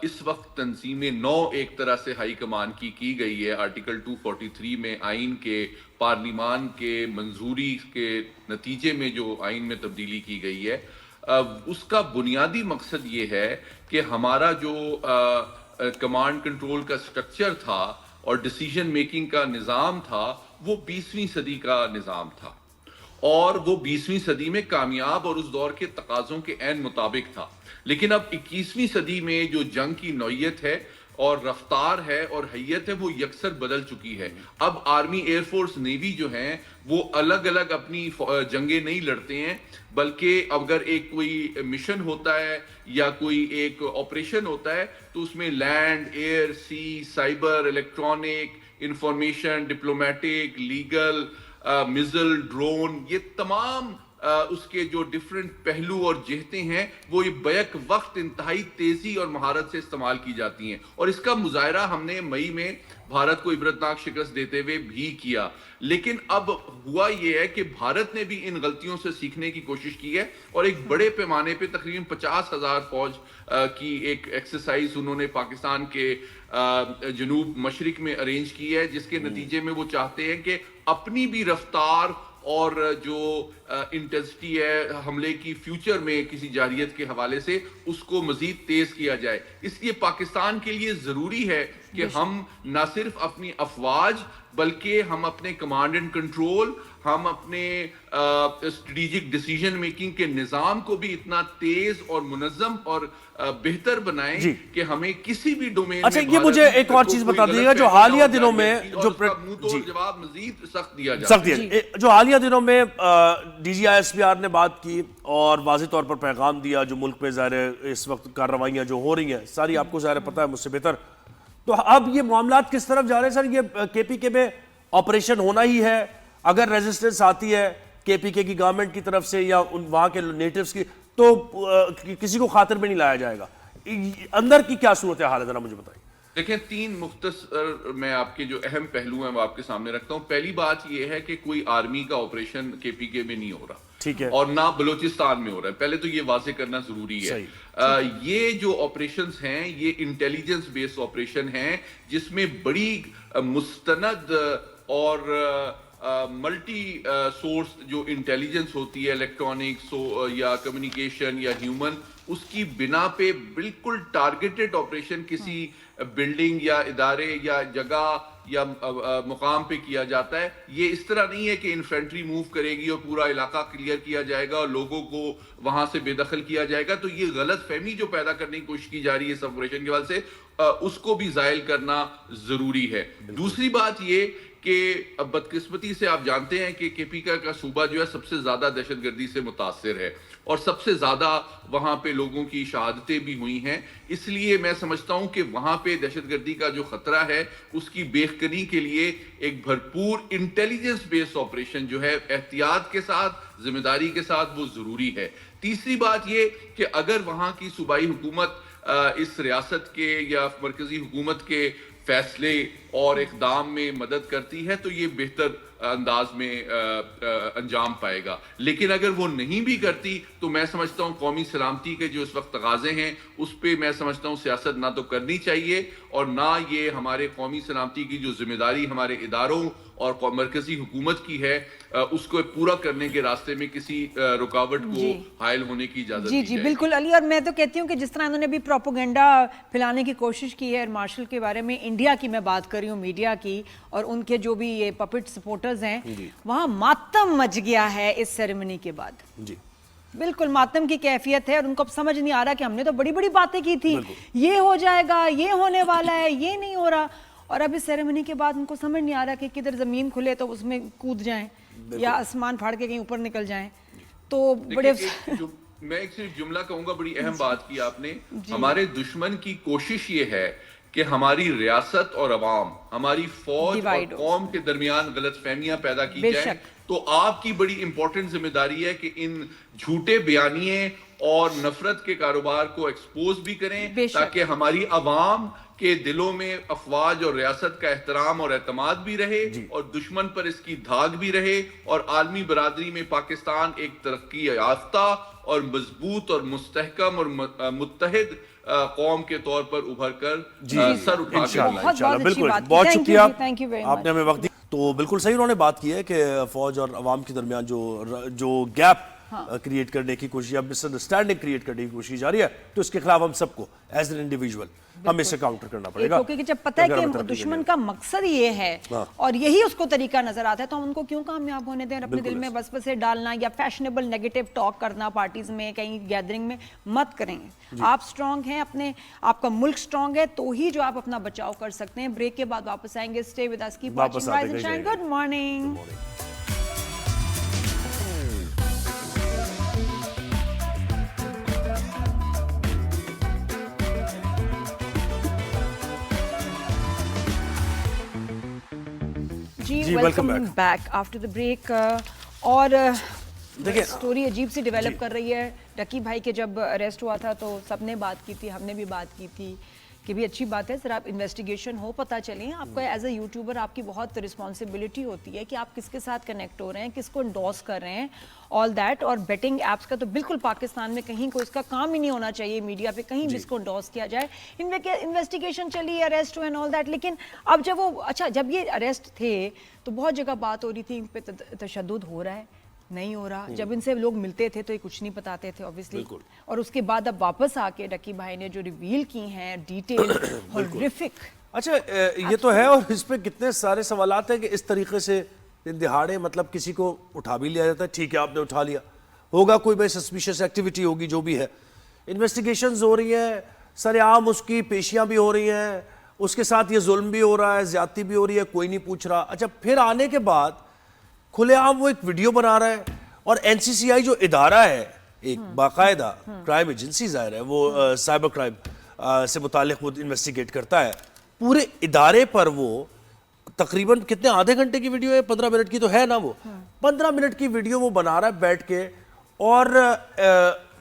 इस वक्त तंजीम नौ एक तरह से हाई कमान की गई है आर्टिकल 243 में आइन के पार्लिमान के मंजूरी के नतीजे में जो आइन में तब्दीली की गई है, उसका बुनियादी मकसद ये है कि हमारा जो कमांड कंट्रोल का स्ट्रक्चर था और डिसीजन मेकिंग का निज़ाम था वो 20वीं सदी का निज़ाम था और वो 20वीं सदी में कामयाब और उस दौर के तकाज़ों के ऐन मुताबिक था। लेकिन अब 21वीं सदी में जो जंग की नौयत है और रफ्तार है और हैयत है वो यकसर बदल चुकी है। अब आर्मी, एयरफोर्स, नेवी जो हैं वो अलग अलग अपनी जंगें नहीं लड़ते हैं, बल्कि अगर एक कोई मिशन होता है या कोई एक ऑपरेशन होता है तो उसमें land, air, sea, cyber, electronic, information, diplomatic, legal, missile, drone, ये तमाम उसके जो डिफरेंट पहलू और जिहतें हैं वो ये बैक वक्त इंतहाई तेजी और महारत से इस्तेमाल की जाती हैं। और इसका मुजाहरा हमने मई में भारत को इबरतनाक शिकस्त देते हुए भी किया। लेकिन अब हुआ ये है कि भारत ने भी इन गलतियों से सीखने की कोशिश की है और एक बड़े पैमाने पे तकरीबन 50,000 फौज की एक एक्सरसाइज उन्होंने पाकिस्तान के जनूब मशरिक में अरेंज की है, जिसके नतीजे में वो चाहते हैं कि अपनी भी रफ्तार और जो इंटेंसिटी है हमले की फ्यूचर में किसी जारियत के हवाले से उसको मजीद तेज किया जाए। इसलिए पाकिस्तान के लिए जरूरी है कि हम ना सिर्फ अपनी अफवाज बल्कि हम अपने कमांड एंड कंट्रोल, हम अपने स्ट्रेटेजिक डिसीजन मेकिंग के निजाम को भी इतना तेज और मुनज्जम और बेहतर बनाएं कि हमें किसी भी डोमेन अच्छा, ये मुझे एक और चीज बता दीजिएगा जो हालिया दिनों में जो जवाब मजीद सख्त दिया जाए, जो हालिया दिनों में DGISPR ने बात की और वाज़ेह तौर पर पैगाम दिया जो मुल्क में ज़ाहिर इस वक्त कार्रवाइयाँ जो हो रही हैं सारी आपको ज़ाहिर पता है मुझसे बेहतर। तो अब ये मामलात किस तरफ जा रहे हैं सर? ये KPK में ऑपरेशन होना ही है, अगर रेजिस्टेंस आती है KPK की गवर्नमेंट की तरफ से या वहाँ के नेटिव्स की तो किसी को खातिर में नहीं लाया जाएगा। अंदर की क्या सूरत हाल है जरा मुझे बताइए। देखें, 3 मुख्तसर मैं आपके जो अहम पहलू हैं वो आपके सामने रखता हूं। पहली बात यह है कि कोई आर्मी का ऑपरेशन KPK में नहीं हो रहा, ठीक है, और ना बलूचिस्तान में हो रहा है। पहले तो ये वाजे करना जरूरी है। ये जो ऑपरेशंस हैं ये इंटेलिजेंस बेस्ड ऑपरेशन हैं जिसमें बड़ी मुस्तनद और मल्टी सोर्स जो इंटेलिजेंस होती है, इलेक्ट्रॉनिक्स या कम्युनिकेशन या ह्यूमन, उसकी बिना पे बिल्कुल टारगेटेड ऑपरेशन किसी बिल्डिंग या इदारे या जगह या मुकाम पे किया जाता है। ये इस तरह नहीं है कि इन्फेंट्री मूव करेगी और पूरा इलाका क्लियर किया जाएगा और लोगों को वहां से बेदखल किया जाएगा। तो ये गलत फहमी जो पैदा करने की कोशिश की जा रही है इस ऑपरेशन के वजह से, उसको भी जायल करना जरूरी है। दूसरी बात ये कि अब बदकिस्मती से आप जानते हैं कि केपीके का सूबा जो है सबसे ज्यादा दहशतगर्दी से मुतासिर है और सबसे ज्यादा वहां पे लोगों की शहादतें भी हुई हैं। इसलिए मैं समझता हूं कि वहां पे दहशतगर्दी का जो खतरा है उसकी बेखकनी के लिए एक भरपूर इंटेलिजेंस बेस्ड ऑपरेशन जो है एहतियात के साथ, जिम्मेदारी के साथ, वो जरूरी है। तीसरी बात ये कि अगर वहां की सूबाई हुकूमत इस रियासत के या मरकजी हुकूमत के फैसले और इकदाम में मदद करती है तो ये बेहतर अंदाज में अंजाम पाएगा। लेकिन अगर वो नहीं भी करती तो मैं समझता हूँ कौमी सलामती के जो इस वक्त तगाजे हैं उस पर मैं समझता हूँ सियासत ना तो करनी चाहिए और ना ये हमारे कौमी सलामती की जो जिम्मेदारी हमारे इदारों और मरकजी हुकूमत की है उसको पूरा करने के रास्ते में किसी रुकावट को हायल होने की इजाजत जी जी बिल्कुल अली। और मैं तो कहती हूँ कि जिस तरह इन्होंने भी प्रोपोगेंडा फैलाने की कोशिश की है एयर मार्शल के बारे में, इंडिया की मैं बात कर रही हूँ, मीडिया की, और उनके जो भी ये पपेट सपोर्टर्स हैं, वहाँ मातम मच गया है इस सेरेमनी के बाद। जी बिल्कुल मातम की कैफियत है और उनको अब समझ नहीं आ रहा कि हमने तो बड़ी बड़ी बातें की थी, ये हो जाएगा, ये होने वाला है, ये नहीं हो रहा। और अब इस सेरेमनी के बाद उनको समझ नहीं आ रहा कि किधर जमीन खुले तो उसमें कूद जाएं या आसमान फाड़ के कहीं ऊपर निकल जाएं। तो बड़े मैं एक सिर्फ जुमला कहूंगा, बड़ी अहम बात की आपने। हमारे दुश्मन की कोशिश ये है कि हमारी रियासत और अवाम, हमारी फौज और कौम के दरमियान गलतफहमियां पैदा की जाए। तो आपकी बड़ी इंपॉर्टेंट जिम्मेदारी है कि इन झूठे बयानिए और नफरत के कारोबार को एक्सपोज भी करें ताकि हमारी अवाम के दिलों में अफवाज और रियासत का एहतराम और एतमाद भी रहे और दुश्मन पर इसकी धाक भी रहे और आलमी बरादरी में पाकिस्तान एक तरक्की याफ्ता और मजबूत और मुस्तहकम और मुत्तहिद कौम के तौर पर उभर कर सर उठा कर। बिल्कुल, बहुत शुक्रिया, आपने हमें वक्त दिया। तो बिल्कुल सही उन्होंने बात की है कि फौज और अवाम के दरमियान जो गैप क्रिएट करने की कोशिश या मिसअंडरस्टैंडिंग क्रिएट करने की कोशिश जारी है, तो इसके खिलाफ हम सबको एज एन इंडिविजुअल हमें इसे काउंटर करना पड़ेगा। क्योंकि जब पता है कि दुश्मन का मकसद ये है और यही उसको तरीका नजर आता है तो हम उनको क्यों कामयाब होने दें? अपने दिल में वसवसे डालना या फैशनेबल नेगेटिव टॉक करना पार्टीज में, कहीं गैदरिंग में मत करेंगे। आप स्ट्रांग हैं, अपने आपका मुल्क स्ट्रांग है तो ही जो आप अपना बचाव कर सकते हैं। ब्रेक के बाद वापस आएंगे। Stay with us, keep watching Rise and Shine. Good morning. जी welcome back after the break. और देखिए स्टोरी अजीब सी डेवलप कर रही है। डकी भाई के जब अरेस्ट हुआ था तो सबने बात की थी, हमने भी बात की थी कि भी अच्छी बात है सर आप इन्वेस्टिगेशन हो, पता चलें। आपको एज अ यूट्यूबर आपकी बहुत रिस्पॉन्सिबिलिटी होती है कि आप किसके साथ कनेक्ट हो रहे हैं, किसको एंडोर्स कर रहे हैं, ऑल दैट। और बेटिंग एप्स का तो बिल्कुल पाकिस्तान में कहीं कोई इसका काम ही नहीं होना चाहिए, मीडिया पे कहीं भी इसको एंडोर्स किया जाए। इन्वेस्टिगेशन चली, अरेस्ट हुए एंड ऑल दैट। लेकिन अब जब वो जब ये अरेस्ट थे तो बहुत जगह बात हो रही थी इन पे तशद्दुद हो रहा है, नहीं हो रहा। जब इनसे लोग मिलते थे तो ये कुछ नहीं बताते थे ऑब्वियसली, और उसके बाद अब वापस आके डकी भाई ने जो रिवील की हैं डिटेल हॉरिफिक। अच्छा ये तो है, और इस पे कितने सारे सवालात हैं कि इस तरीके से दिहाड़े मतलब किसी को उठा भी लिया जाता है। ठीक है आपने उठा लिया, होगा कोई भाई सस्पिशियस एक्टिविटी होगी, जो भी है, इन्वेस्टिगेशंस हो रही है, सरेआम उसकी पेशियां भी हो रही हैं, उसके साथ ये जुल्म भी हो रहा है, ज्यादती भी हो रही है, कोई नहीं पूछ रहा। अच्छा फिर आने के बाद खुलेआम वो एक वीडियो बना रहा है और एनसीसीआई जो इदारा है, एक बाकायदा क्राइम एजेंसी जाहिर है, वो साइबर क्राइम से मुतालिक वो इन्वेस्टिगेट करता है, पूरे इदारे पर वो तकरीबन कितने आधे घंटे की वीडियो है, 15 मिनट की तो है ना, वो 15 मिनट की वीडियो वो बना रहा है बैठ के, और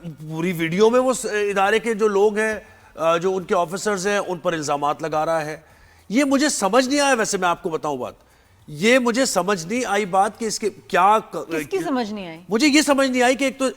पूरी वीडियो में वो इदारे के जो लोग हैं, जो उनके ऑफिसर्स हैं, उन पर इल्जामात लगा रहा है। ये मुझे समझ नहीं आया, वैसे मैं आपको बताऊं बात, ये मुझे समझ नहीं आई बात कि इसके क्या किसकी समझ नहीं आई? मुझे ये समझ नहीं आई कि एक तो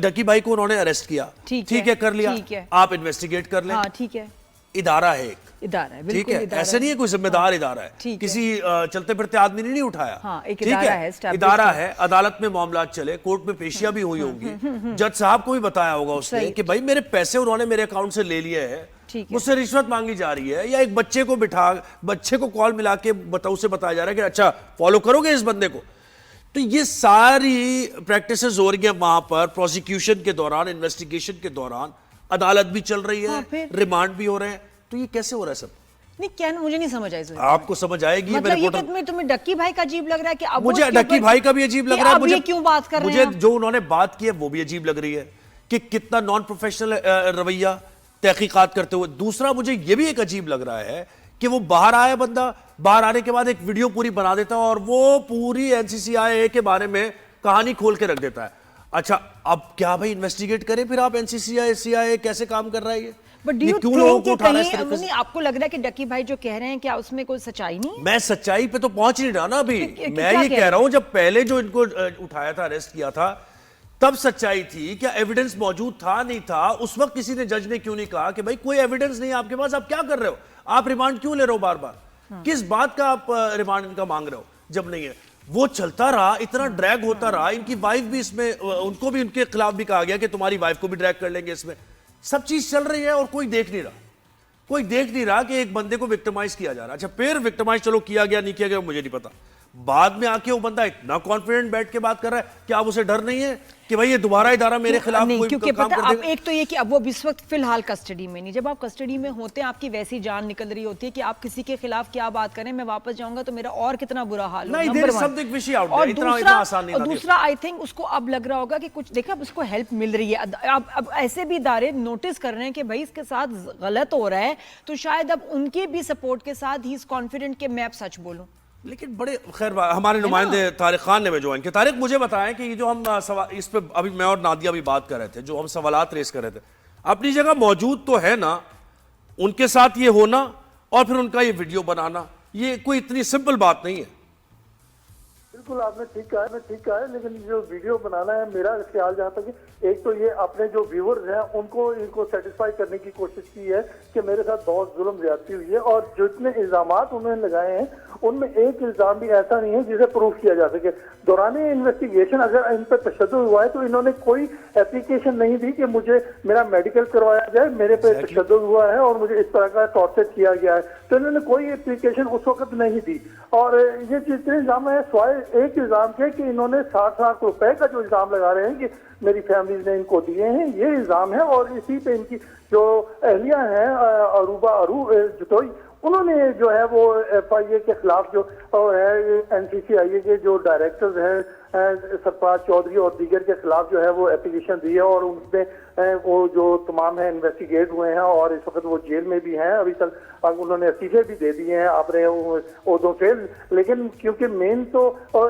डकी भाई को उन्होंने अरेस्ट किया, ठीक है कर लिया, आप इन्वेस्टिगेट कर लें, ठीक है, इदारा है, एक इदारा है, ठीक है, ऐसे नहीं है कोई जिम्मेदार इदारा है, किसी चलते फिरते आदमी ने नहीं उठाया, ठीक है, इदारा है, अदालत में मामला चले, कोर्ट में पेशियां भी हुई होंगी, जज साहब को भी बताया होगा उसने कि भाई मेरे पैसे उन्होंने मेरे अकाउंट से ले लिए हैं, ठीक है। मुझसे रिश्वत मांगी जा रही है, या एक बच्चे को कॉल मिला के उसे बताया जा रहा है कि अच्छा फॉलो करोगे इस बंदे को। तो ये सारी प्रैक्टिसेस हो रही है वहां पर, प्रोसिक्यूशन के दौरान, इन्वेस्टिगेशन के दौरान, अदालत भी चल रही है, हाँ, रिमांड भी हो रहे हैं। तो ये कैसे हो रहा है सब? नहीं क्या, मुझे नहीं समझ आई। आपको समझ आएगी। मतलब ये तुम्हें डक्की भाई का अजीब लग रहा है कि अब मुझे डक्की भाई का भी अजीब लग रहा है। मुझे क्यों बात कर रहे हैं? मुझे जो उन्होंने बात की है वो भी अजीब लग रही है कि कितना नॉन प्रोफेशनल रवैया तहकीकात करते हुए। दूसरा मुझे ये भी एक अजीब लग रहा है कि वो बाहर आया बंदा, बाहर आने के बाद एक वीडियो पूरी बना देता है और वो पूरी एनसीसीआई के बारे में कहानी खोल के रख देता है। अच्छा अब क्या भाई इन्वेस्टिगेट करें फिर आप, एनसीसीआई कैसे काम कर रहा है ये? बट डू यू क्यों लोगों को उठा रहा है इस थिंक तरीके से? नहीं, आपको लग रहा है कि डक्की भाई जो कह रहे हैं क्या उसमें कोई सच्चाई नहीं? मैं सच्चाई पे तो पहुंच नहीं रहा ना अभी। मैं क्या ये कह रहा हूं जब पहले जो इनको उठाया था, अरेस्ट किया था, तब सच्चाई थी। क्या एविडेंस मौजूद था, नहीं था? उस वक्त किसी ने, जज ने क्यों नहीं कहा कि भाई कोई एविडेंस नहीं है आपके पास, आप क्या कर रहे हो, आप रिमांड क्यों ले रहे हो बार बार? किस बात का आप रिमांड इनका मांग रहे हो जब नहीं है? वो चलता रहा, इतना ड्रैग होता रहा। इनकी वाइफ भी इसमें, उनको भी उनके खिलाफ भी कहा गया कि तुम्हारी वाइफ को भी ड्रैग कर लेंगे इसमें। सब चीज चल रही है और कोई देख नहीं रहा। कोई देख नहीं रहा कि एक बंदे को विक्टिमाइज किया जा रहा है। अच्छा फिर विक्टिमाइज चलो किया गया नहीं किया गया मुझे नहीं पता, बाद में आके वो बंदा इतना कॉन्फिडेंट बैठ के बात कर रहा है कि आप उसे डर नहीं है कि भाई ये दोबारा इदारा मेरे खिलाफ नहीं, कोई क्योंकि काम पता कर आप देगा। एक तो ये कि अब वो इस वक्त फिलहाल कस्टडी में नहीं, जब आप कस्टडी में होते हैं आपकी वैसी जान निकल रही होती है कि आप किसी के खिलाफ क्या बात करें, मैं वापस जाऊंगा तो मेरा और कितना बुरा हाल हो। नहीं, there is something fishy out there. और इतना आसान नहीं था। दूसरा आई थिंक उसको अब लग रहा होगा कि कुछ देखा, अब उसको हेल्प मिल रही है। अब ऐसे भी इदारे नोटिस कर रहे हैं कि भाई इसके साथ गलत हो रहा है, तो शायद अब उनके भी सपोर्ट के साथ ही इज कॉन्फिडेंट कि मैं अब सच बोलूं। लेकिन बड़े खैर हमारे नुमाइंदे तारिक खान ने ज्वाइन किया। तारिक मुझे बताएं कि ये जो हम इस पे अभी मैं और नादिया भी बात कर रहे थे, जो हम सवालात रेस कर रहे थे, अपनी जगह मौजूद तो है ना उनके साथ ये होना और फिर उनका ये वीडियो बनाना, ये कोई इतनी सिंपल बात नहीं है। बिल्कुल आपने ठीक कहा है, लेकिन जो वीडियो बनाना है, मेरा ख्याल जहाँ तक एक तो ये अपने जो व्यूअर्स हैं इनको सेटिस्फाई करने की कोशिश की है कि मेरे साथ बहुत जुल्म ज्यादती हुई है, और जितने इल्जामात उन्होंने लगाए हैं उनमें एक इल्जाम भी ऐसा नहीं है जिसे प्रूफ किया जा सके। दौरान इन्वेस्टिगेशन अगर इन पर तशद्दुद हुआ है तो इन्होंने कोई एप्लीकेशन नहीं दी कि मुझे मेरा मेडिकल करवाया जाए, मेरे पे तशद्दुद हुआ है और मुझे इस तरह का टॉर्चर किया गया है, तो इन्होंने कोई एप्लीकेशन उस वक्त नहीं दी। और ये जितने इल्जाम है स्वाय एक इल्जाम के कि इन्होंने 60 लाख रुपए का जो इल्जाम लगा रहे हैं कि मेरी फैमिली ने इनको दिए हैं, ये इल्जाम है। और इसी पे इनकी जो अहलिया हैं अरूबा जुतोई, उन्होंने जो है वो FIA के खिलाफ जो है NCCIA के जो डायरेक्टर्स हैं सरफराज चौधरी और दीगर के खिलाफ जो है वो एप्लीकेशन दी है, और उनमें वो जो तमाम है इन्वेस्टिगेट हुए हैं और इस वक्त वो जेल में भी हैं। अभी तक उन्होंने इस्तीफे भी दे दिए हैं अपने ओहदों से, लेकिन क्योंकि मेन तो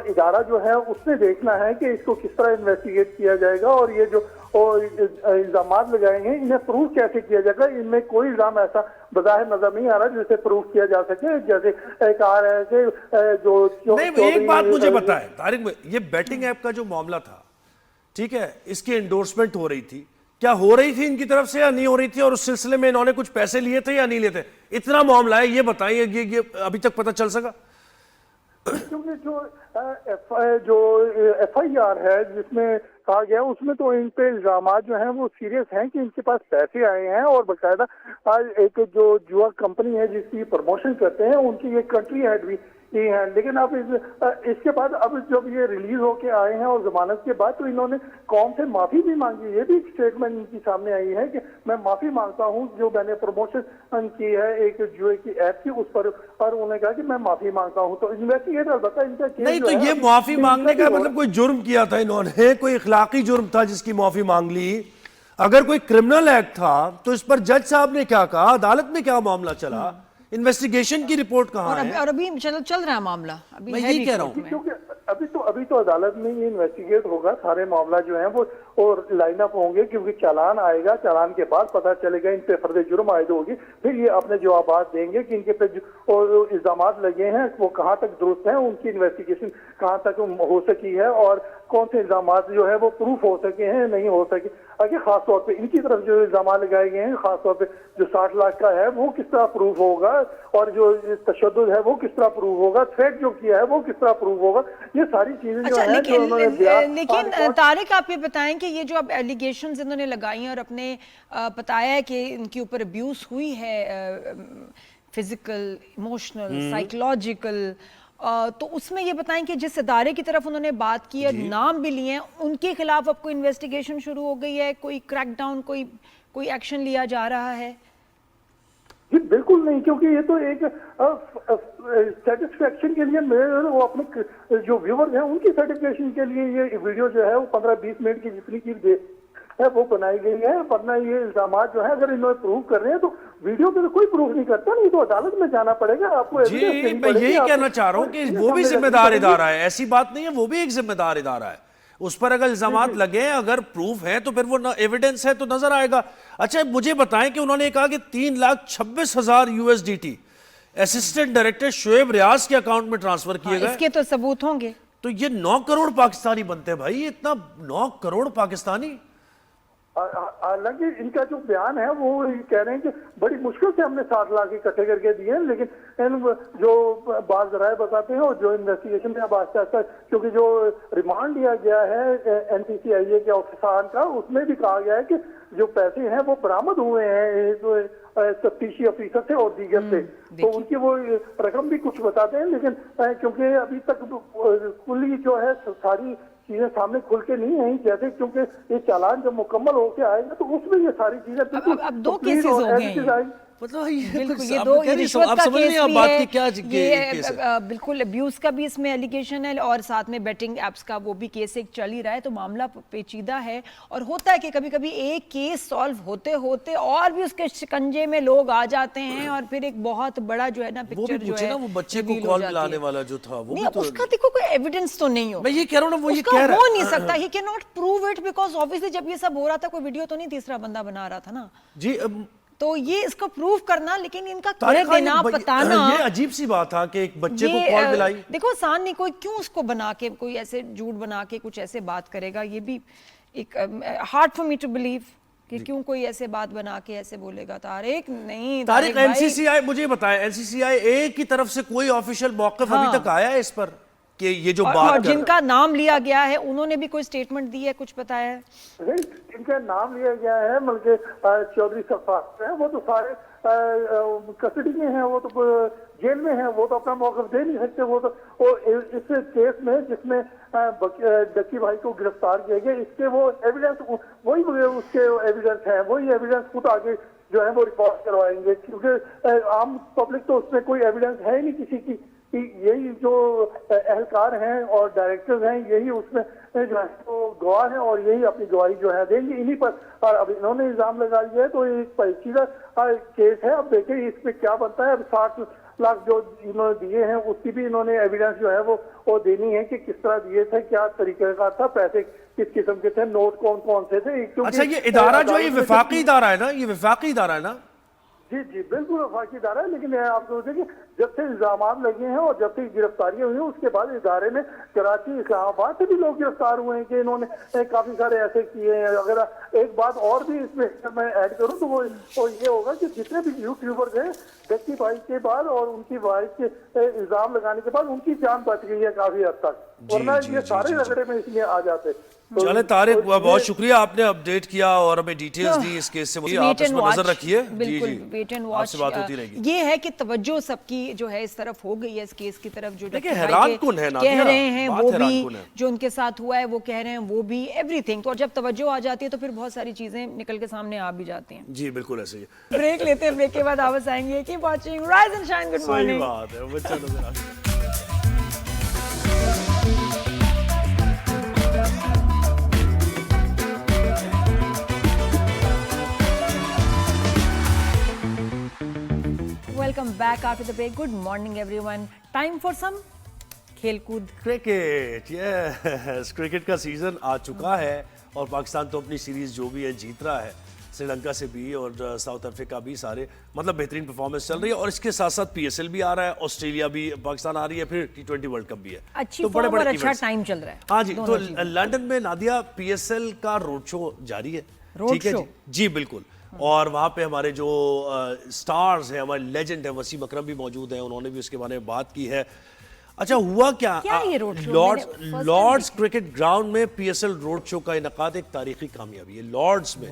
इदारा जो है उसने देखना है कि इसको किस तरह इन्वेस्टिगेट किया जाएगा और ये जो इल्जाम लगाएंगे इन्हें प्रूव कैसे किया जाएगा। इनमें कोई इल्जाम ऐसा बज़ाहिर नजर नहीं आ रहा जिसे प्रूव किया जा सके। जैसे कहा है कि जो नहीं, एक बात मुझे बताएं तारिक, ये बैटिंग ऐप का जो मामला था, ठीक है, इसकी एंडोर्समेंट हो रही थी, क्या हो रही थी इनकी तरफ से या नहीं हो रही थी, और उस सिलसिले में इन्होंने कुछ पैसे लिए थे या नहीं लिए थे? इतना मामला है, ये बताइए, ये अभी तक पता चल सका? क्योंकि जो FIR है जिसमें कहा गया उसमें तो इन पे इल्जामात जो हैं वो सीरियस हैं कि इनके पास पैसे आए हैं, और बाकायदा आज एक जो जुआ कंपनी है जिसकी प्रमोशन करते हैं उनकी ये कंट्री हेड भी ये है। लेकिन अब इसके बाद अब जब ये रिलीज होके आए हैं और जमानत के बाद, तो इन्होंने कौम से माफी भी मांगी। ये भी एक स्टेटमेंट इनकी सामने आई है कि मैं माफी मांगता हूं जो मैंने प्रमोशन की है एक जुए की ऐप की, उस पर उन्होंने कहा कि मैं माफी मांगता हूं। तो इन्वेस्टिगेटर बता इनका केस नहीं, तो ये माफी मांगने का मतलब कोई जुर्म किया था इन्होंने, कोई इखलाकी जुर्म था जिसकी माफी मांग ली? अगर कोई क्रिमिनल एक्ट था तो इस पर जज साहब ने क्या कहा, अदालत में क्या मामला चला, इन्वेस्टिगेशन की रिपोर्ट कहाँ है? और अभी चल रहा है मामला, अभी मैं है यही कह रहा हूँ। क्योंकि अभी तो अदालत में ये इन्वेस्टिगेट होगा, सारे मामला जो है वो और लाइन अप होंगे, क्योंकि चालान आएगा, चालान के बाद पता चलेगा इन पे फर्द जुर्म आयद होगी, फिर ये अपने जवाब देंगे कि इनके पे जो इल्जामात लगे हैं वो कहाँ तक दुरुस्त हैं, उनकी इन्वेस्टिगेशन कहाँ तक हो सकी है और कौन से इल्जामात जो है वो प्रूफ हो सके हैं नहीं हो सके। आगे खास तौर पे इनकी तरफ जो इल्जाम लगाए गए हैं, खास तौर पे जो 60 लाख का है वो किस तरह प्रूफ होगा, और जो तशद्दुद है वो किस तरह प्रूफ होगा, थ्रेट जो किया है वो किस तरह प्रूफ होगा, ये सारी चीजें जो अच्छा, है जो उन्होंने लेकिन तारिक आप ये बताएं कि ये जो अब एलिगेशंस इन्होंने लगाई हैं और अपने बताया है कि इनके ऊपर अब्यूज हुई है, फिजिकल, इमोशनल, साइकोलॉजिकल, तो उसमें ये बताएं कि जिस इदारे की तरफ उन्होंने बात की है, नाम भी लिए हैं, उनके खिलाफ अब कोई इन्वेस्टिगेशन शुरू हो गई है, कोई क्रैकडाउन, कोई एक्शन लिया जा रहा है? जी बिल्कुल नहीं, क्योंकि ये तो एक सेटिस्फेक्शन के लिए वो अपने जो व्यूवर्स हैं उनकी सेटिस्फेक्शन के लिए ये वीडियो जो है वो 15-20 मिनट की जितनी की है वो बनाई गई है। वरना ये इल्जाम जो है अगर इन्होंने प्रूव कर रहे हैं तो वीडियो पे तो कोई प्रूफ नहीं करता, नहीं तो अदालत में जाना पड़ेगा आपको। जी मैं यही कहना चाह रहा हूं कि वो भी जिम्मेदार इदारा है, ऐसी बात नहीं है, वो भी एक जिम्मेदार इदारा है। उस पर अगर इल्जामात लगे हैं, अगर प्रूफ है तो फिर वो एविडेंस है तो नजर आएगा। अच्छा मुझे बताएं कि उन्होंने कहा कि 3,26,000 USDT असिस्टेंट डायरेक्टर शोएब रियाज के अकाउंट में ट्रांसफर किए गए। इसके तो सबूत होंगे। तो ये 9 करोड़ पाकिस्तानी बनते हैं भाई, इतना 9 करोड़ पाकिस्तानी। हालांकि इनका जो बयान है वो कह रहे हैं कि बड़ी मुश्किल से हमने 7 लाख इकट्ठे करके दिए, लेकिन जो बात राय बताते हैं और जो इन्वेस्टिगेशन में अब आस्ते आस्ते, क्योंकि जो रिमांड दिया गया है NPCIA के ऑफिसर का, उसमें भी कहा गया है कि जो पैसे हैं वो बरामद हुए हैं तो तफ्तीशी अफीसर से और दीगर से, तो उनकी वो रकम भी कुछ बताते हैं, लेकिन क्योंकि अभी तक कुल जो है सारी चीजें सामने खुल के नहीं आई, जैसे क्योंकि ये चालान जब मुकम्मल होके आएगा तो उसमें ये सारी चीजें अब 2 केसेस हो गए, मतलब ये 2 रिश्वत का केस भी है, ये बिल्कुल अब्यूज का भी इसमें एलिगेशन है और साथ में बेटिंग एप्स का वो भी केस एक चल ही रहा है। तो मामला पेचीदा है और होता है कि कभी कभी एक केस सॉल्व होते होते और भी उसके शिकंजे में लोग आ जाते हैं और फिर एक बहुत बड़ा जो है ना पिक्चर जो है वो बच्चे को कॉल मिलाने वाला जो था वो तो उसका देखो कोई एविडेंस तो नहीं हो, मैं ये कह रहा हूं ना, वो ये कह रहा हो नहीं सकता, he can not prove it because obviously जब ये सब हो रहा था कोई वीडियो तो नहीं तीसरा बंदा बना रहा था ना जी। तो ये इसको प्रूव करना, लेकिन इनका कह देना बताना, ये अजीब सी बात था कि एक बच्चे को कॉल मिलाई। देखो आसान नहीं, कोई क्यों उसको बना के कोई ऐसे झूठ बना के कुछ ऐसे बात करेगा, ये भी एक hard for me to believe कि क्यों कोई ऐसे बात बना के ऐसे बोलेगा। तारिक नहीं, तारिक NCCI मुझे बताएं, NCCI की तरफ से कोई ऑफिशियल मौक़िफ़ अभी तक आया है इस पर कि ये जो बात और जिनका नाम लिया गया है उन्होंने भी कोई स्टेटमेंट दी है, कुछ बताया है? जिनका नाम लिया गया है बल्कि चौधरी सफार है, वो तो सारे कस्टडी में हैं, वो तो जेल में हैं, वो तो अपना मौक़िफ़ दे नहीं सकते। वो तो इस केस में जिसमें डक्की भाई को गिरफ्तार किया गया, इसके वो एविडेंस वही उसके एविडेंस हैं, वही एविडेंस खुद आगे जो है वो रिकॉर्ड करवाएंगे, क्योंकि आम पब्लिक तो उसमें कोई एविडेंस है ही नहीं किसी की। यही जो एहलकार हैं और डायरेक्टर्स हैं यही उसमें जो है तो गवाह हैं और यही अपनी गवाही जो है देंगे इन्हीं पर। और अब इन्होंने इल्जाम लगा दिया है तो एक पेचीदा केस है। अब देखिए इस पे क्या बनता है। अब 60 लाख जो इन्होंने दिए हैं उसकी भी इन्होंने एविडेंस जो है वो देनी है कि किस तरह दिए थे, क्या तरीकेकार था, पैसे किस किस्म के थे, नोट कौन कौन से थे। अच्छा ये इदारा जो ये विफाकी इदारा है ना, ये विफाकी इदारा है ना? जी जी बिल्कुल वफाकी इदारा है, लेकिन आप सोचें कि जब से इल्जाम लगे हैं और जब से गिरफ्तारियां हुई हैं उसके बाद इदारे में कराची इस्लामाबाद से भी लोग गिरफ्तार हुए हैं कि इन्होंने काफी सारे ऐसे किए हैं। अगर एक बात और भी इसमें मैं ऐड करूं तो वो ये होगा कि जितने भी यूट्यूबर्स हैं डक्की भाई के बाद और उनकी वाइफ के इल्जाम लगाने के बाद उनकी जान बच गई है काफी हद तक, वरना ये सारे रगड़े में इसलिए आ जाते। चले तारिक बहुत शुक्रिया, आपने अपडेट किया और हमें डिटेल्स दी इस केस से। आप इस पर नजर रखिए। बिल्कुल वेट एंड वॉच बात होती रहेगी। ये है कि तवज्जो सबकी जो है इस तरफ हो गई है, इस केस की तरफ। जो हैरान कुन है कह रहे हैं वो भी, जो उनके साथ हुआ है वो कह रहे हैं वो भी, एवरीथिंग। तो जब तवज्जो आ जाती है तो फिर बहुत सारी चीजें निकल के सामने आ भी जाती हैं। जी बिल्कुल ऐसे ही। ब्रेक लेते हैं, ब्रेक के बाद वापस आएंगे। Keep watching Rise and Shine. Good morning. सही बात है, बच्चा नजर आ गया। Welcome back after the break. Good morning everyone. Time for some खेलकूद। क्रिकेट, यस क्रिकेट का सीजन आ चुका है और पाकिस्तान तो अपनी सीरीज जो भी है जीत रहा है, श्रीलंका से भी और साउथ अफ्रीका भी, सारे मतलब बेहतरीन परफॉर्मेंस चल रही है। और इसके साथ साथ PSL भी आ रहा है, ऑस्ट्रेलिया भी पाकिस्तान आ रही है, फिर T20 वर्ल्ड कप भी है। अच्छी फॉर्म और अच्छा टाइम चल रहा है। हाँ जी, तो लंदन में नादिया PSL का रोड शो जारी है। ठीक है जी बिल्कुल। और वहाँ पे हमारे जो स्टार्स हैं, हमारे लेजेंड हैं, वसीम अकरम भी मौजूद हैं, उन्होंने भी उसके बारे में बात की है। अच्छा हुआ क्या क्या ये रोड शो? लॉर्ड्स मैंने first time Lord's cricket ground में पीएसएल रोड शो का इनकाद एक तारीखी कामयाबी है लॉर्ड्स में,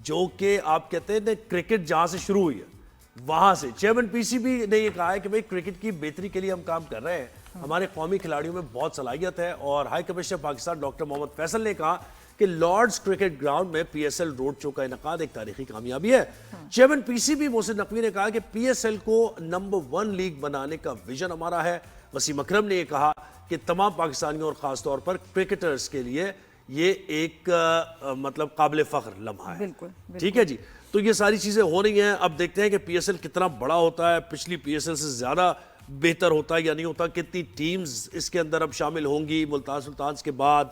जो कि आप कहते हैं क्रिकेट जहां से शुरू हुई है वहां से चेयरमैन पीसीबी ने ये कहा है कि भाई क्रिकेट की बेहतरी के लिए हम काम कर रहे हैं, हमारे कौमी खिलाड़ियों में बहुत सलाहियत है। और high commissioner Pakistan doctor Mohammad Faisal ने कहा कि लॉर्ड्स क्रिकेट ग्राउंड में पीएसएल रोड शो का इनकाद एक तारीखी कामयाबी है। चेयरमैन पीसीबी मोहसिन नकवी ने कहा कि पीएसएल को नंबर 1 लीग बनाने का विजन हमारा है। वसीम अकरम ने यह कहा कि तमाम पाकिस्तानियों और खासतौर पर क्रिकेटर्स के लिए ये एक मतलब काबिल फख्र लम्हा है। बिल्कुल। ठीक है जी, तो ये सारी चीजें हो रही हैं। अब देखते हैं कि पीएसएल कितना बड़ा होता है, पिछली पीएसएल से ज्यादा बेहतर होता है या नहीं होता, कितनी टीम्स इसके अंदर अब शामिल होंगी। मुल्तान सुल्तान के बाद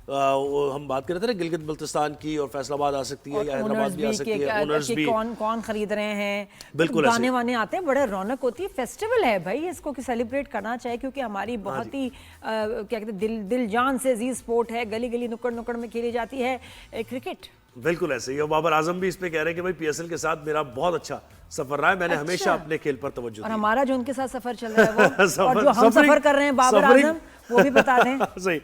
हम बात कर रहे थे ना गिलगित बल्तिस्तान की, और फैसलाबाद आ सकती है या हैदराबाद भी आ सकती है। ओनर्स भी कौन कौन खरीद रहे हैं, बिल्कुल ऐसे। गाने वाने आते हैं, बड़े रौनक होती है। फेस्टिवल है भाई, इसको कि सेलिब्रेट करना चाहिए, क्योंकि हमारी बहुत ही क्या कहते हैं दिल जान से अजीज स्पोर्ट है, गली गली नुक्कड़ नुक्कड़ में खेली जाती है क्रिकेट। बिल्कुल ऐसे ही। और बाबर आजम भी इस पे कह रहे हैं कि भाई पीएसएल के साथ मेरा बहुत अच्छा सफर रहा है, मैंने हमेशा अपने खेल पर तवज्जो दी। और हमारा जो उनके साथ सफर चल रहा है वो और जो हम सफर कर रहे हैं बाबर आजम, वो भी बता दें। सही।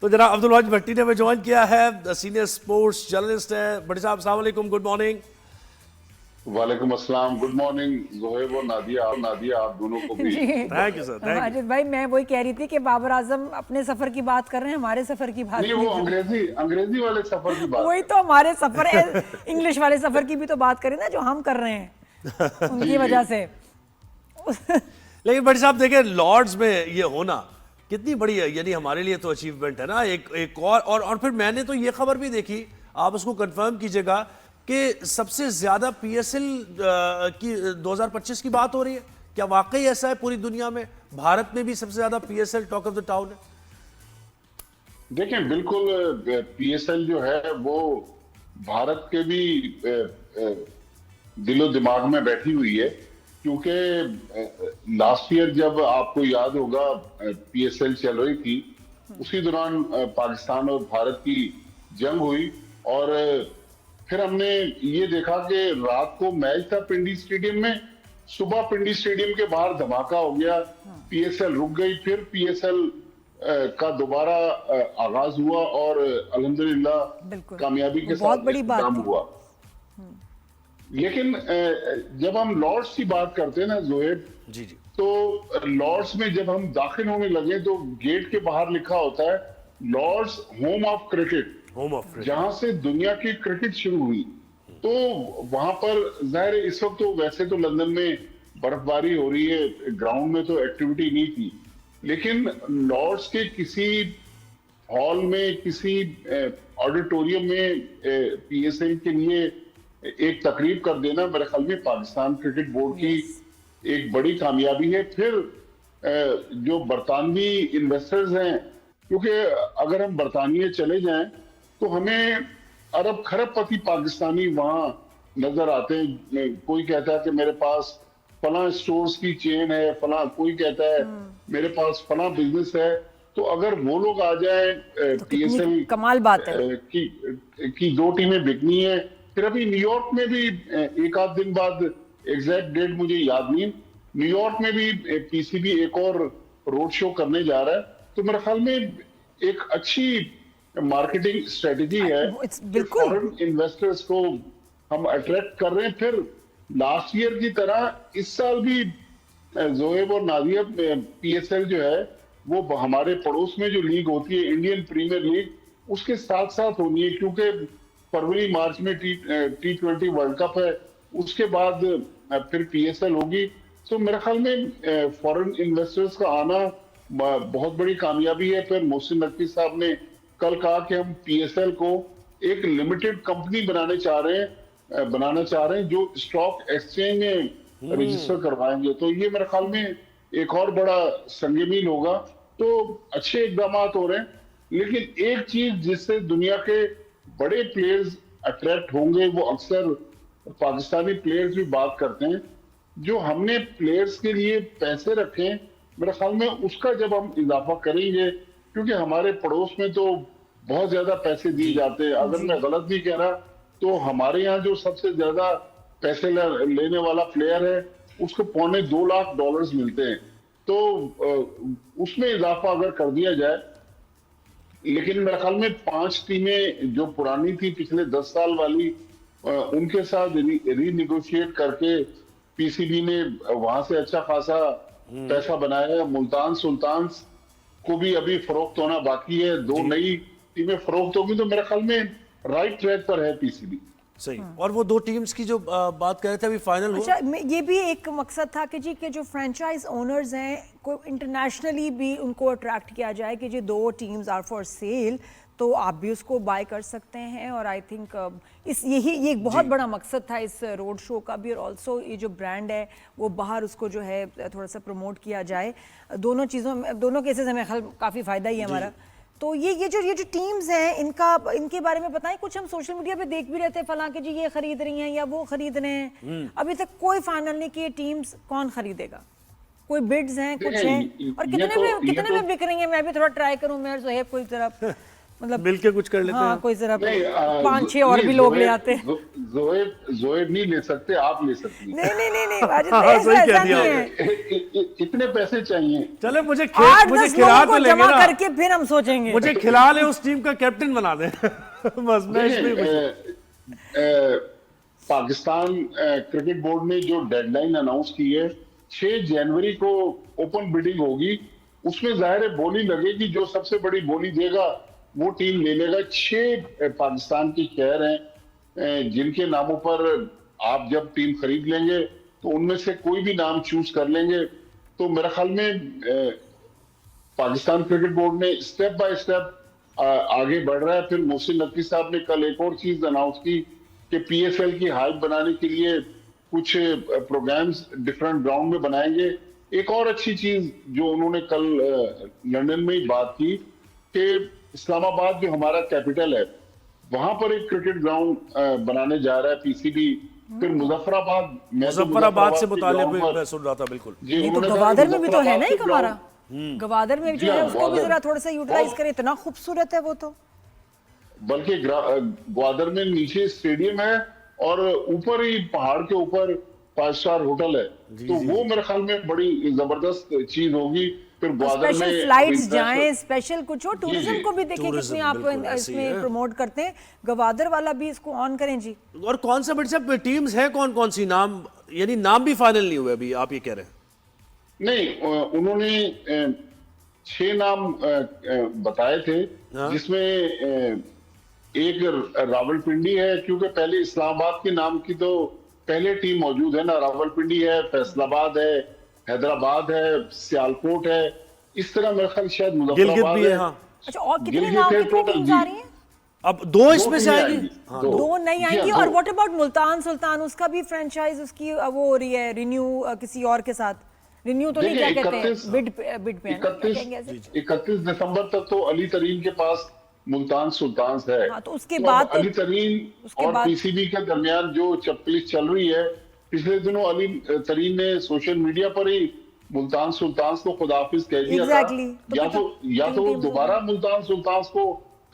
तो जनाब अब्दुल वाजिद भट्टी ने हमें ज्वाइन किया है, सीनियर स्पोर्ट्स जर्नलिस्ट है। भट्टी साहब अस्सलाम वालेकुम, गुड मॉर्निंग। वालेकुम अस्सलाम, गुड मॉर्निंग जोहेब और नादिया आप दोनों को भी thank you sir. Thank Majid भाई, मैं वही कह रही थी कि बाबर आजम अपने सफर की बात कर रहे हैं, हमारे सफर की बात नहीं, वो अंग्रेजी वाले सफर की बात वही तो हमारे सफर इंग्लिश वाले सफर की भी तो बात करें ना, जो हम कर रहे हैं उनकी वजह से। लेकिन भट्टी साहब देखें, लॉर्ड्स में ये होना कितनी बड़ी है, यानी हमारे लिए तो अचीवमेंट है ना। एक और फिर मैंने तो ये खबर भी देखी, आप उसको कंफर्म कीजिएगा, कि सबसे ज्यादा पीएसएल की 2025 की बात हो रही है। क्या वाकई ऐसा है पूरी दुनिया में? भारत में भी सबसे ज्यादा PSL talk of the town है? देखें, बिल्कुल पीएसएल जो है वो भारत के भी दिलो दिमाग में बैठी हुई है, क्योंकि लास्ट ईयर जब आपको याद होगा पीएसएल चल रही थी, उसी दौरान पाकिस्तान और भारत की जंग हुई, और फिर हमने ये देखा कि रात को मैच था पिंडी स्टेडियम में, सुबह पिंडी स्टेडियम के बाहर धमाका हो गया, पीएसएल रुक गई, फिर पीएसएल का दोबारा आगाज हुआ और अल्हम्दुलिल्लाह कामयाबी के साथ काम हुआ। लेकिन जब हम लॉर्ड्स की बात करते हैं ना जोहेब जी, तो लॉर्ड्स में जब हम दाखिल होने लगे तो गेट के बाहर लिखा होता है लॉर्ड्स होम ऑफ क्रिकेट, जहां से दुनिया की क्रिकेट शुरू हुई। तो वहां पर जाहिर है इस वक्त तो वैसे तो लंदन में बर्फबारी हो रही है, ग्राउंड में तो एक्टिविटी नहीं थी, लेकिन लॉर्ड्स के किसी हॉल में, किसी ऑडिटोरियम में पीएसएल के लिए एक तकरीब कर देना मेरे ख्याल में पाकिस्तान क्रिकेट बोर्ड की एक बड़ी कामयाबी है। फिर जो बरतानवी इन्वेस्टर्स हैं, क्योंकि अगर हम बरतानिया चले जाएं तो हमें अरब खरबपति पाकिस्तानी वहां नजर आते हैं। कोई कहता है कि मेरे पास फला स्टोर्स की चेन है, फला कोई कहता है मेरे पास फला बिजनेस है। तो अगर वो लोग आ जाए तो पीएसएल कमाल बात है की 2 टीमें बिकनी है। फिर अभी न्यूयॉर्क में भी एक आध दिन बाद, एग्जैक्ट डेट मुझे याद नहीं, न्यूयॉर्क में भी पीसीबी एक और रोड शो करने जा रहा है। तो मेरे ख्याल में एक अच्छी मार्केटिंग स्ट्रेटेजी है, फॉरेन इन्वेस्टर्स को हम अट्रैक्ट कर रहे हैं। फिर लास्ट ईयर की तरह इस साल भी जोहेब और नादिया पीएसएल जो है वो हमारे पड़ोस में जो लीग होती है इंडियन प्रीमियर लीग, उसके साथ साथ होनी है, क्योंकि फरवरी मार्च में T20 वर्ल्ड कप है, उसके बाद फिर पीएसएल होगी। तो मेरे ख्याल में फॉरेन इन्वेस्टर्स का आना बहुत बड़ी कामयाबी है। फिर मोहसिन नकवी साहब ने कल कहा कि हम पीएसएल को एक लिमिटेड कंपनी बनाना चाह रहे हैं जो स्टॉक एक्सचेंज में रजिस्टर करवाएंगे। तो ये मेरे ख्याल में एक और बड़ा संगमील होगा। तो अच्छे इकदाम हो रहे हैं, लेकिन एक चीज जिससे दुनिया के बड़े प्लेयर्स अट्रैक्ट होंगे, वो अक्सर पाकिस्तानी प्लेयर्स भी बात करते हैं, जो हमने प्लेयर्स के लिए पैसे रखे मेरे ख्याल में उसका जब हम इजाफा करेंगे, क्योंकि हमारे पड़ोस में तो बहुत ज्यादा पैसे दिए जाते हैं। अगर मैं गलत नहीं कह रहा तो हमारे यहाँ जो सबसे ज्यादा पैसे लेने वाला प्लेयर है उसको $2.25 लाख मिलते हैं। तो उसमें इजाफा अगर कर दिया जाए, लेकिन मेरे ख्याल में 5 टीमें जो पुरानी थी पिछले 10 साल वाली, उनके साथ रीनिगोशिएट करके पीसीबी ने वहां से अच्छा खासा पैसा बनाया है। मुल्तान सुल्तान्स को भी अभी फरोख्त होना बाकी है। 2 नई टीमें फरोख्त होगी तो मेरे ख्याल में राइट ट्रैक पर है पीसीबी। सही। और वो 2 टीम्स की जो बात कर रहे थे अभी फाइनल हुआ। अच्छा, ये भी एक मकसद था कि जी के जो फ्रेंचाइज ओनर्स हैं को इंटरनेशनली भी उनको अट्रैक्ट किया जाए कि जी 2 टीम्स आर फॉर सेल, तो आप भी उसको बाय कर सकते हैं। और आई थिंक ये एक बहुत बड़ा मकसद था इस रोड शो का भी। और ऑल्सो ये जो ब्रांड है वो बाहर उसको जो है थोड़ा सा प्रमोट किया जाए। दोनों चीज़ों में, दोनों केसेस में काफ़ी फ़ायदा ही है हमारा। तो ये जो टीम्स हैं इनके बारे में बताएं कुछ। हम सोशल मीडिया पे देख भी रहे थे फलां कि जी ये खरीद रही हैं या वो खरीद रहे हैं। अभी तक कोई फाइनल नहीं कि ये टीम्स कौन खरीदेगा। कोई बिड्स हैं, कुछ हैं, और कितने में बिक रही हैं। मैं भी थोड़ा ट्राई करूं, मैं जोहेब कोई तरफ मतलब मिलके कुछ कर लेते हैं। कोई जरा 5-6 और भी लोग ले आते। जोहेब नहीं ले सकते, आप ले सकती हैं। नहीं ऐसा नहीं है। कितने पैसे चाहिए? चले मुझे 8-10 खिला लोगों तो को लेंगे जमा ना, करके फिर हम सोचेंगे। मुझे खिला ले, उस टीम का कैप्टन बना दे। बस मैं इसमें पाकिस्तान क्रिकेट बोर्ड ने जो डेडलाइन अनाउंस की है 6 जनवरी को ओपन बिडिंग होगी। उसमें जाहिर है बोली लगेगी, जो सबसे बड़ी बोली देगा वो टीम ले लेगा। 6 पाकिस्तान के शहर हैं जिनके नामों पर आप जब टीम खरीद लेंगे तो उनमें से कोई भी नाम चूज कर लेंगे। तो मेरे ख्याल में पाकिस्तान क्रिकेट बोर्ड ने स्टेप बाय स्टेप आगे बढ़ रहा है। फिर मोहसिन नकवी साहब ने कल एक और चीज अनाउंस की कि पीएसएल की हाइप बनाने के लिए कुछ प्रोग्राम्स डिफरेंट ग्राउंड में बनाएंगे। एक और अच्छी चीज जो उन्होंने कल लंदन में ही बात की कि इस्लामाबाद जो हमारा कैपिटल है वहां पर एक क्रिकेट ग्राउंड बनाने जा रहा है पीसीबी। फिर मुजफ्फराबाद से मुतालिब मैं सुन रहा था। बिल्कुल ये तो गवादर में भी तो है ना एक हमारा। गवादर में जो है उसको भी जरा थोड़ा सा यूटिलाइज करें, इतना खूबसूरत है वो तो। बल्कि ग्वादर में नीचे स्टेडियम है और ऊपर ही पहाड़ के ऊपर 5 स्टार होटल है। तो वो मेरे ख्याल में बड़ी जबरदस्त चीज होगी। फिर ग्वादर में स्पेशल फ्लाइट्स जाएं, स्पेशल कुछ हो, टूरिज्म को भी देखें कितनी आप इसमें प्रमोट करते हैं। गवादर वाला भी इसको ऑन करें जी। और कौन सा बड़ी सब टीम्स हैं, कौन सी नाम, यानी नाम भी फाइनल नहीं हुए अभी, आप ये कह रहे हैं? नहीं, उन्होंने 6 नाम बताए थे, जिसमें एक रावलपिंडी है, क्योंकि पहले इस्लामाबाद के नाम की तो पहले टीम मौजूद है ना। रावलपिंडी है, फैसलाबाद है, हैदराबाद है, सियालकोट है, इस तरह मेरे ख्याल शायद मुजफ्फराबाद भी है। हाँ। अच्छा, और कितने नाम कितनी टीम्स आ रही हैं? अब 2 इसमें से आएंगी। हाँ, 2 नहीं आएंगी। और व्हाट अबाउट मुल्तान सुल्तान, उसका भी फ्रेंचाइज उसकी वो हो रही है रिन्यू किसी और के साथ। रिन्यू तो नहीं, क्या कहते हैं, बिड पे 31 दिसंबर तक तो अली तरीन के पास मुल्तान सुल्तान है। हाँ, तो उसके बाद अली तरीन और पीसीबी के दरमियान जो चप्पलिश चल रही है, पिछले दिनों अली तरीन ने सोशल मीडिया पर ही मुल्तान सुल्तान को खुदाफिज कह दिया था। या तो वो दोबारा मुल्तान सुल्तान को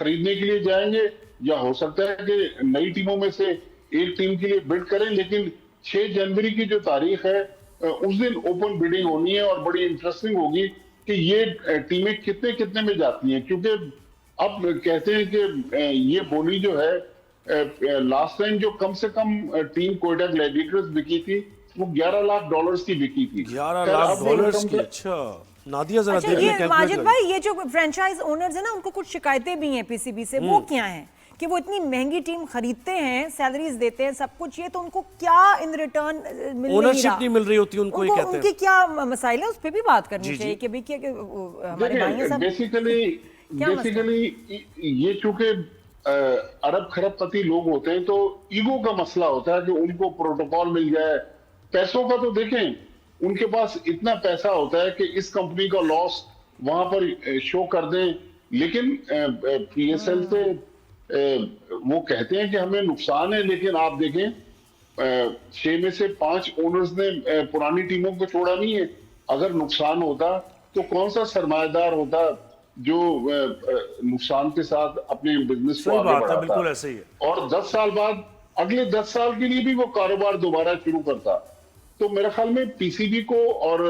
खरीदने के लिए जाएंगे, या हो सकता है कि नई टीमों में से एक टीम के लिए बिड करें। लेकिन 6 जनवरी की जो तारीख है उस दिन ओपन बिडिंग होनी है और बड़ी इंटरेस्टिंग होगी कि ये टीमें कितने में जाती हैं। क्योंकि अब कहते हैं कि ये बोली जो है लास्ट टाइम जो कम से कम टीम कोयटा ग्लैडिएटर्स बिकी थी वो $11 लाख की बिकी थी। $11 लाख की। अच्छा नादिया, जरा अच्छा, ये माजिद भाई, ये जो फ्रेंचाइज ओनर्स है ना, उनको कुछ शिकायतें भी हैं पीसीबी से। वो क्या हैं कि वो इतनी महंगी टीम खरीदते हैं, सैलरीज देते हैं, सब कुछ, ये तो उनको क्या इन रिटर्न ओनरशिप नहीं मिल रही होती उनको, ये कहते हैं। उनकी क्या मसाइल है, उस पर भी बात करनी चाहिए कि भाई हमारे भाई हैं सब। बेसिकली ये चूंकि अरब खरबपति लोग होते हैं तो ईगो का मसला होता है कि उनको प्रोटोकॉल मिल जाए। पैसों का तो देखें, उनके पास इतना पैसा होता है कि इस कंपनी का लॉस वहां पर शो कर दें। लेकिन पीएसएल से वो कहते हैं कि हमें नुकसान है, लेकिन आप देखें 6 में से 5 ओनर्स ने पुरानी टीमों को छोड़ा नहीं है। अगर नुकसान होता तो कौन सा सरमायादार होता जो नुकसान के साथ अपने बिजनेस को आगे बढ़ाता। बिल्कुल ऐसे ही है। और 10 साल बाद अगले 10 साल के लिए भी वो कारोबार दोबारा शुरू करता। तो मेरे ख्याल में पीसीबी को और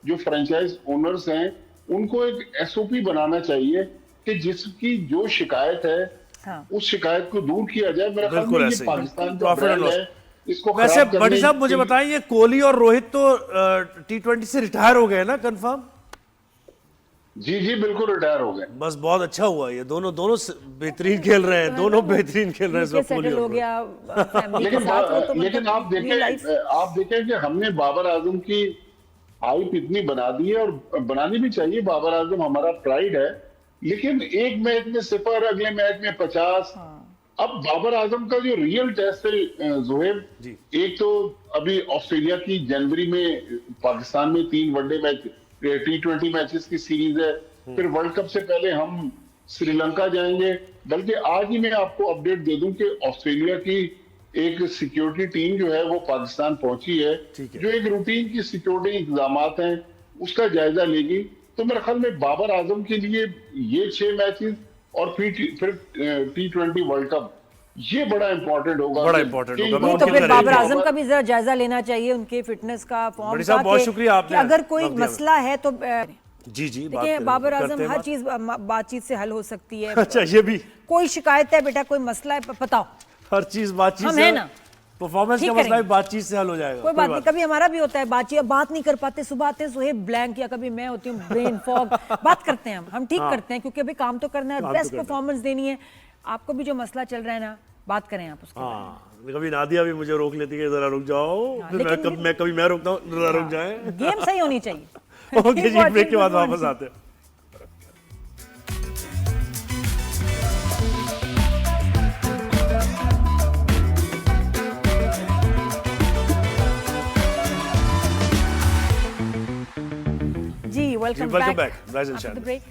जो फ्रेंचाइज ओनर्स हैं उनको एक एसओपी बनाना चाहिए कि जिसकी जो शिकायत है हाँ। उस शिकायत को दूर किया जाए। मेरा ख्याल बिल्कुल में ऐसे ये ही। पाकिस्तान का Profit and ब्रांड loss। है, इसको वैसे खराब करने बड़ी साहब मुझे की- बताएं, ये कोहली और रोहित तो T20 से रिटायर हो गए ना कंफर्म? जी जी बिल्कुल रिटायर हो गए। बस बहुत अच्छा हुआ, ये दोनों बेहतरीन खेल रहे हैं, दोनों बेहतरीन खेल रहे हैं। नीचे सेटल हो गया फैमिली के लेकिन साथ, वो तो लेकिन मतलब आप real life। देखें कि हमने बाबर आजम की हाइप इतनी बना दी है, और बनानी भी चाहिए। बाबर आजम हमारा प्राइड है, लेकिन एक मैच में 0, अगले मैच में 50। अब बाबर आजम का जो रियल टेस्ट है जोहेब, जी। एक तो अभी ऑस्ट्रेलिया की जनवरी में पाकिस्तान में 3 वनडे मैच T20 मैचेस की सीरीज है, फिर वर्ल्ड कप से पहले हम श्रीलंका जाएंगे। बल्कि आज ही मैं आपको अपडेट दे दूं कि ऑस्ट्रेलिया की एक सिक्योरिटी टीम जो है वो पाकिस्तान पहुंची है, ठीक है। जो एक रूटीन की सिक्योरिटी इंतजामात हैं उसका जायजा लेगी। तो मेरे ख्याल में बाबर आजम के लिए ये 6 मैचेस और फिर T20 वर्ल्ड कप, ये बड़ा इंपॉर्टेंट होगा। बड़ा important होगा। नहीं, तो फिर बाबर आजम का भी जरा जायजा लेना चाहिए, उनके फिटनेस का, फॉर्म बड़ी का, साहब, बहुत कि- शुक्रिया आपने कि अगर कोई वक्त दिया। मसला है तो जी जी, बात देखिए करें, बाबर करते आजम हैं हर बात। चीज बातचीत से हल हो सकती है। अच्छा, ये भी कोई शिकायत है बेटा, कोई मसला है, बताओ, हर चीज बातचीत हम से, हैं ना, परफॉर्मेंस ठीक का मसला है, करेंगे। बातचीत से हल हो जाएगा। कोई बात नहीं। कभी हमारा भी होता है बात नहीं कर पाते, सुबह आते हैं सुहेब ब्लैंक, या कभी मैं होती हूँ ब्रेन फॉग। बात करते हैं हम ठीक करते हैं, क्योंकि अभी काम तो करना है, काम तो बेस्ट करना है। परफॉर्मेंस देनी है। आपको भी जो मसला चल रहा है ना, बात करें आप उसके बारे में। हाँ, कभी नादिया भी मुझे रोक लेती है, जरा रुक जाओ, फिर लेकिन कभी मैं रुकता हूँ, जरा रुक जाए। गेम सही होनी चाहिए। ओके जी, ब्रेक के बाद वापस आते हैं। जी welcome back rise and shine. Break.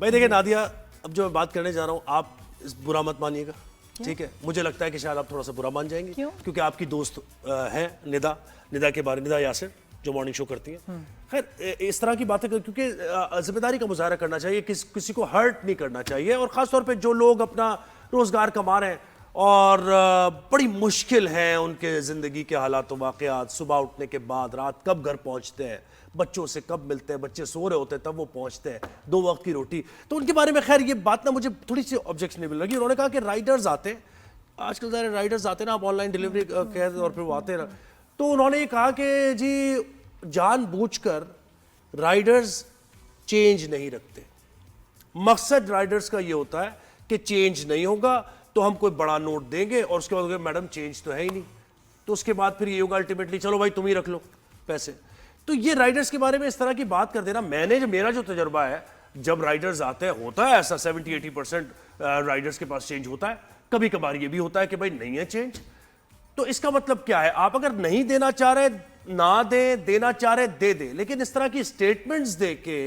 भाई देखिए नादिया, अब जो मैं बात करने जा रहा हूँ, आप इस बुरा मत मानिएगा, ठीक है? मुझे लगता है कि शायद आप थोड़ा सा बुरा मान जाएंगे। क्यों? क्योंकि आपकी दोस्त हैं निदा के बारे, निदा यासिर, जो मॉर्निंग शो करती हैं। खैर, इस तरह की बातें क्योंकि जिम्मेदारी का मुजाहरा करना चाहिए, किसी को हर्ट नहीं करना चाहिए, और खासतौर पे जो लोग अपना रोजगार कमा रहे हैं और बड़ी मुश्किल है उनके ज़िंदगी के हालात वाक़यात, सुबह उठने के बाद रात कब घर पहुंचते हैं, बच्चों से कब मिलते हैं, बच्चे सो रहे होते हैं तब वो पहुंचते हैं, 2 वक्त की रोटी, तो उनके बारे में खैर ये बात ना मुझे थोड़ी सी ऑब्जेक्शनेबल लगी। उन्होंने कहा कि राइडर्स आते हैं, आजकल ज़रा राइडर्स आते हैं ना, आप ऑनलाइन डिलीवरी कह और फिर वो आते हैं ना, तो उन्होंने ये कहा कि जी जानबूझकर राइडर्स चेंज नहीं रखते। मकसद राइडर्स का ये होता है कि चेंज नहीं होगा तो हम कोई बड़ा नोट देंगे और उसके बाद मैडम चेंज तो है ही नहीं, तो उसके बाद फिर ये होगा अल्टीमेटली चलो भाई तुम ही रख लो पैसे। तो ये राइडर्स के बारे में इस तरह की बात कर देना, मेरा जो तजुर्बा है, जब राइडर्स आते हैं होता है ऐसा 70-80% राइडर्स के पास चेंज होता है। कभी कभार ये भी होता है कि भाई नहीं है चेंज, तो इसका मतलब क्या है? आप अगर नहीं देना चाह रहे ना दे, देना चाह रहे दे दे, लेकिन इस तरह की स्टेटमेंट्स दे के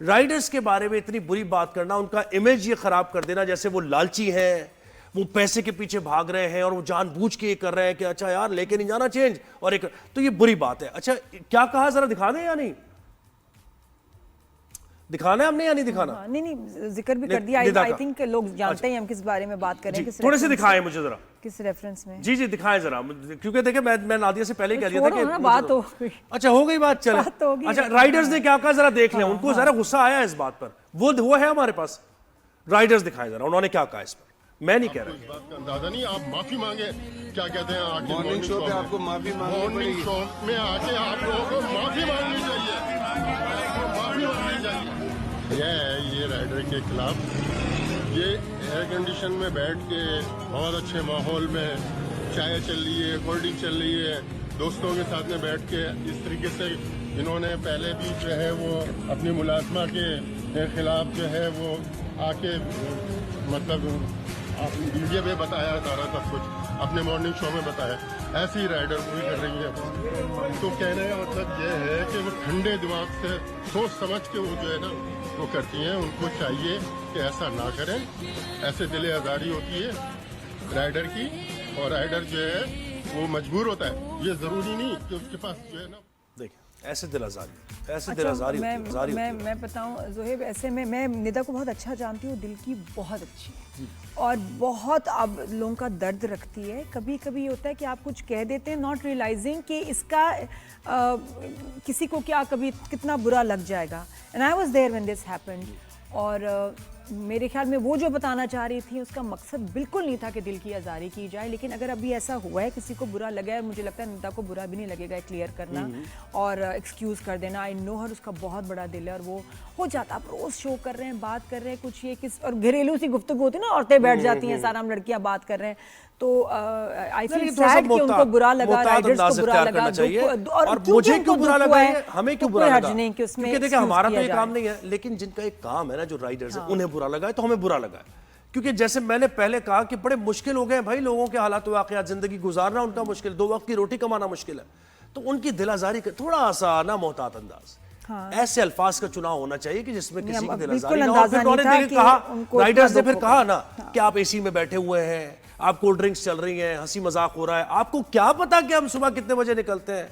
राइडर्स के बारे में इतनी बुरी बात करना, उनका इमेज ये खराब कर देना जैसे वो लालची हैं, वो पैसे के पीछे भाग रहे हैं और वो जानबूझ के ये कर रहे हैं कि अच्छा यार लेके नहीं जाना चेंज, और एक तो ये बुरी बात है। अच्छा क्या कहा, जरा दिखा दें या नहीं दिखाना है हमने या नहीं दिखाना? नहीं जिक्र भी कर दिया। निदा आई का। थिंक लोग जानते हैं हम किस बारे में बात कर रहे हैं, किस थोड़े से reference दिखाएं में। मुझे जरा। किस रेफरेंस में? जी दिखाएं जरा, क्योंकि देखिए मैं नादिया से पहले ही कह दिया था छोड़ो ना, कि बात हो गई। अच्छा हो गई बात, चले। बात तो होगी। अच्छा राइडर्स ने क्या कहा जरा देख लें, उनको जरा गुस्सा आया इस बात पर, वो है हमारे पास, राइडर्स दिखाएं जरा उन्होंने क्या कहा इस पर। मैं नहीं कह रहा, इस बात का अंदाजा नहीं, आप माफी मांगे, क्या कहते हैं आके मॉर्निंग शो पे आपको माफी मांगनी मॉर्निंग पड़ेगी। शो में आके आप लोगों को माफी मांगनी चाहिए, आपको माफी मांगनी चाहिए। ये राइडर के खिलाफ, ये एयर कंडीशन में बैठ के बहुत अच्छे माहौल में चाय चल रही है, कोल्ड ड्रिंक चल रही है, दोस्तों के साथ में बैठ के इस तरीके से इन्होंने पहले भी जो है वो अपनी मुलाजमा के खिलाफ जो है वो आके मतलब आप मीडिया में बताया सारा सब कुछ, अपने मॉर्निंग शो में बताया, ऐसे ही राइडर पूरी कर रही है। तो कहने का मतलब ये है कि वो ठंडे दिमाग से सोच समझ के वो जो है ना वो करती हैं। उनको चाहिए कि ऐसा ना करें, ऐसे दिले आज़ारी होती है राइडर की, और राइडर जो है वो मजबूर होता है, ये ज़रूरी नहीं कि उसके पास जो है ना। देखिए ऐसे दिल आजारी, ऐसे दिल अच्छा, आजारी होती है, आजारी होती है। मैं बताऊं ज़ोहेब, ऐसे में मैं निदा को बहुत अच्छा जानती हूँ, दिल की बहुत अच्छी है और बहुत अब लोगों का दर्द रखती है। कभी कभी होता है कि आप कुछ कह देते हैं नॉट रियलाइजिंग कि इसका किसी को क्या कभी कितना बुरा लग जाएगा। And I was there when this happened. और मेरे ख्याल में वो जो बताना चाह रही थी उसका मकसद बिल्कुल नहीं था कि दिल की आज़ारी की जाए, लेकिन अगर अभी ऐसा हुआ है किसी को बुरा लगा है, मुझे लगता है निदा को बुरा भी नहीं लगेगा क्लियर करना और एक्सक्यूज़ कर देना। आई नो हर, उसका बहुत बड़ा दिल है और वो हो जाता। आप रोज़ शो कर रहे हैं, बात कर रहे हैं, कुछ ये किस और घरेलू सी गुफ्तगू होती है ना, औरतें बैठ जाती हैं, सारा हम लड़कियां बात कर रहे हैं, तो आई फील सैड कि उनको बुरा लगा, राइडर्स को बुरा लगा, और मुझे क्यों बुरा लगा है, हमें क्यों बुरा लगा, नहीं कि उसमें क्योंकि देखिए हमारा तो ये काम नहीं है, लेकिन जिनका एक काम है ना, जो राइडर्स है, उन्हें बुरा लगा है तो हमें बुरा लगा है। क्योंकि जैसे मैंने पहले कहा कि बड़े मुश्किल हो गए भाई लोगों के हालात वाकयात, जिंदगी गुजारना उनका मुश्किल, 2 वक्त की रोटी कमाना मुश्किल है, तो उनकी दिल आजारी का थोड़ा सा ना मोहतात अंदाज, ऐसे अल्फाज का चुनाव होना चाहिए कि जिसमें किसी की दिल आजारी ना हो। फिर उन्होंने कहा, राइडर्स ने फिर कहा ना कि आप एसी में बैठे हुए हैं, आप कोल्ड ड्रिंक्स चल रही हैं, हंसी मजाक हो रहा है, आपको क्या पता कि हम सुबह कितने बजे निकलते हैं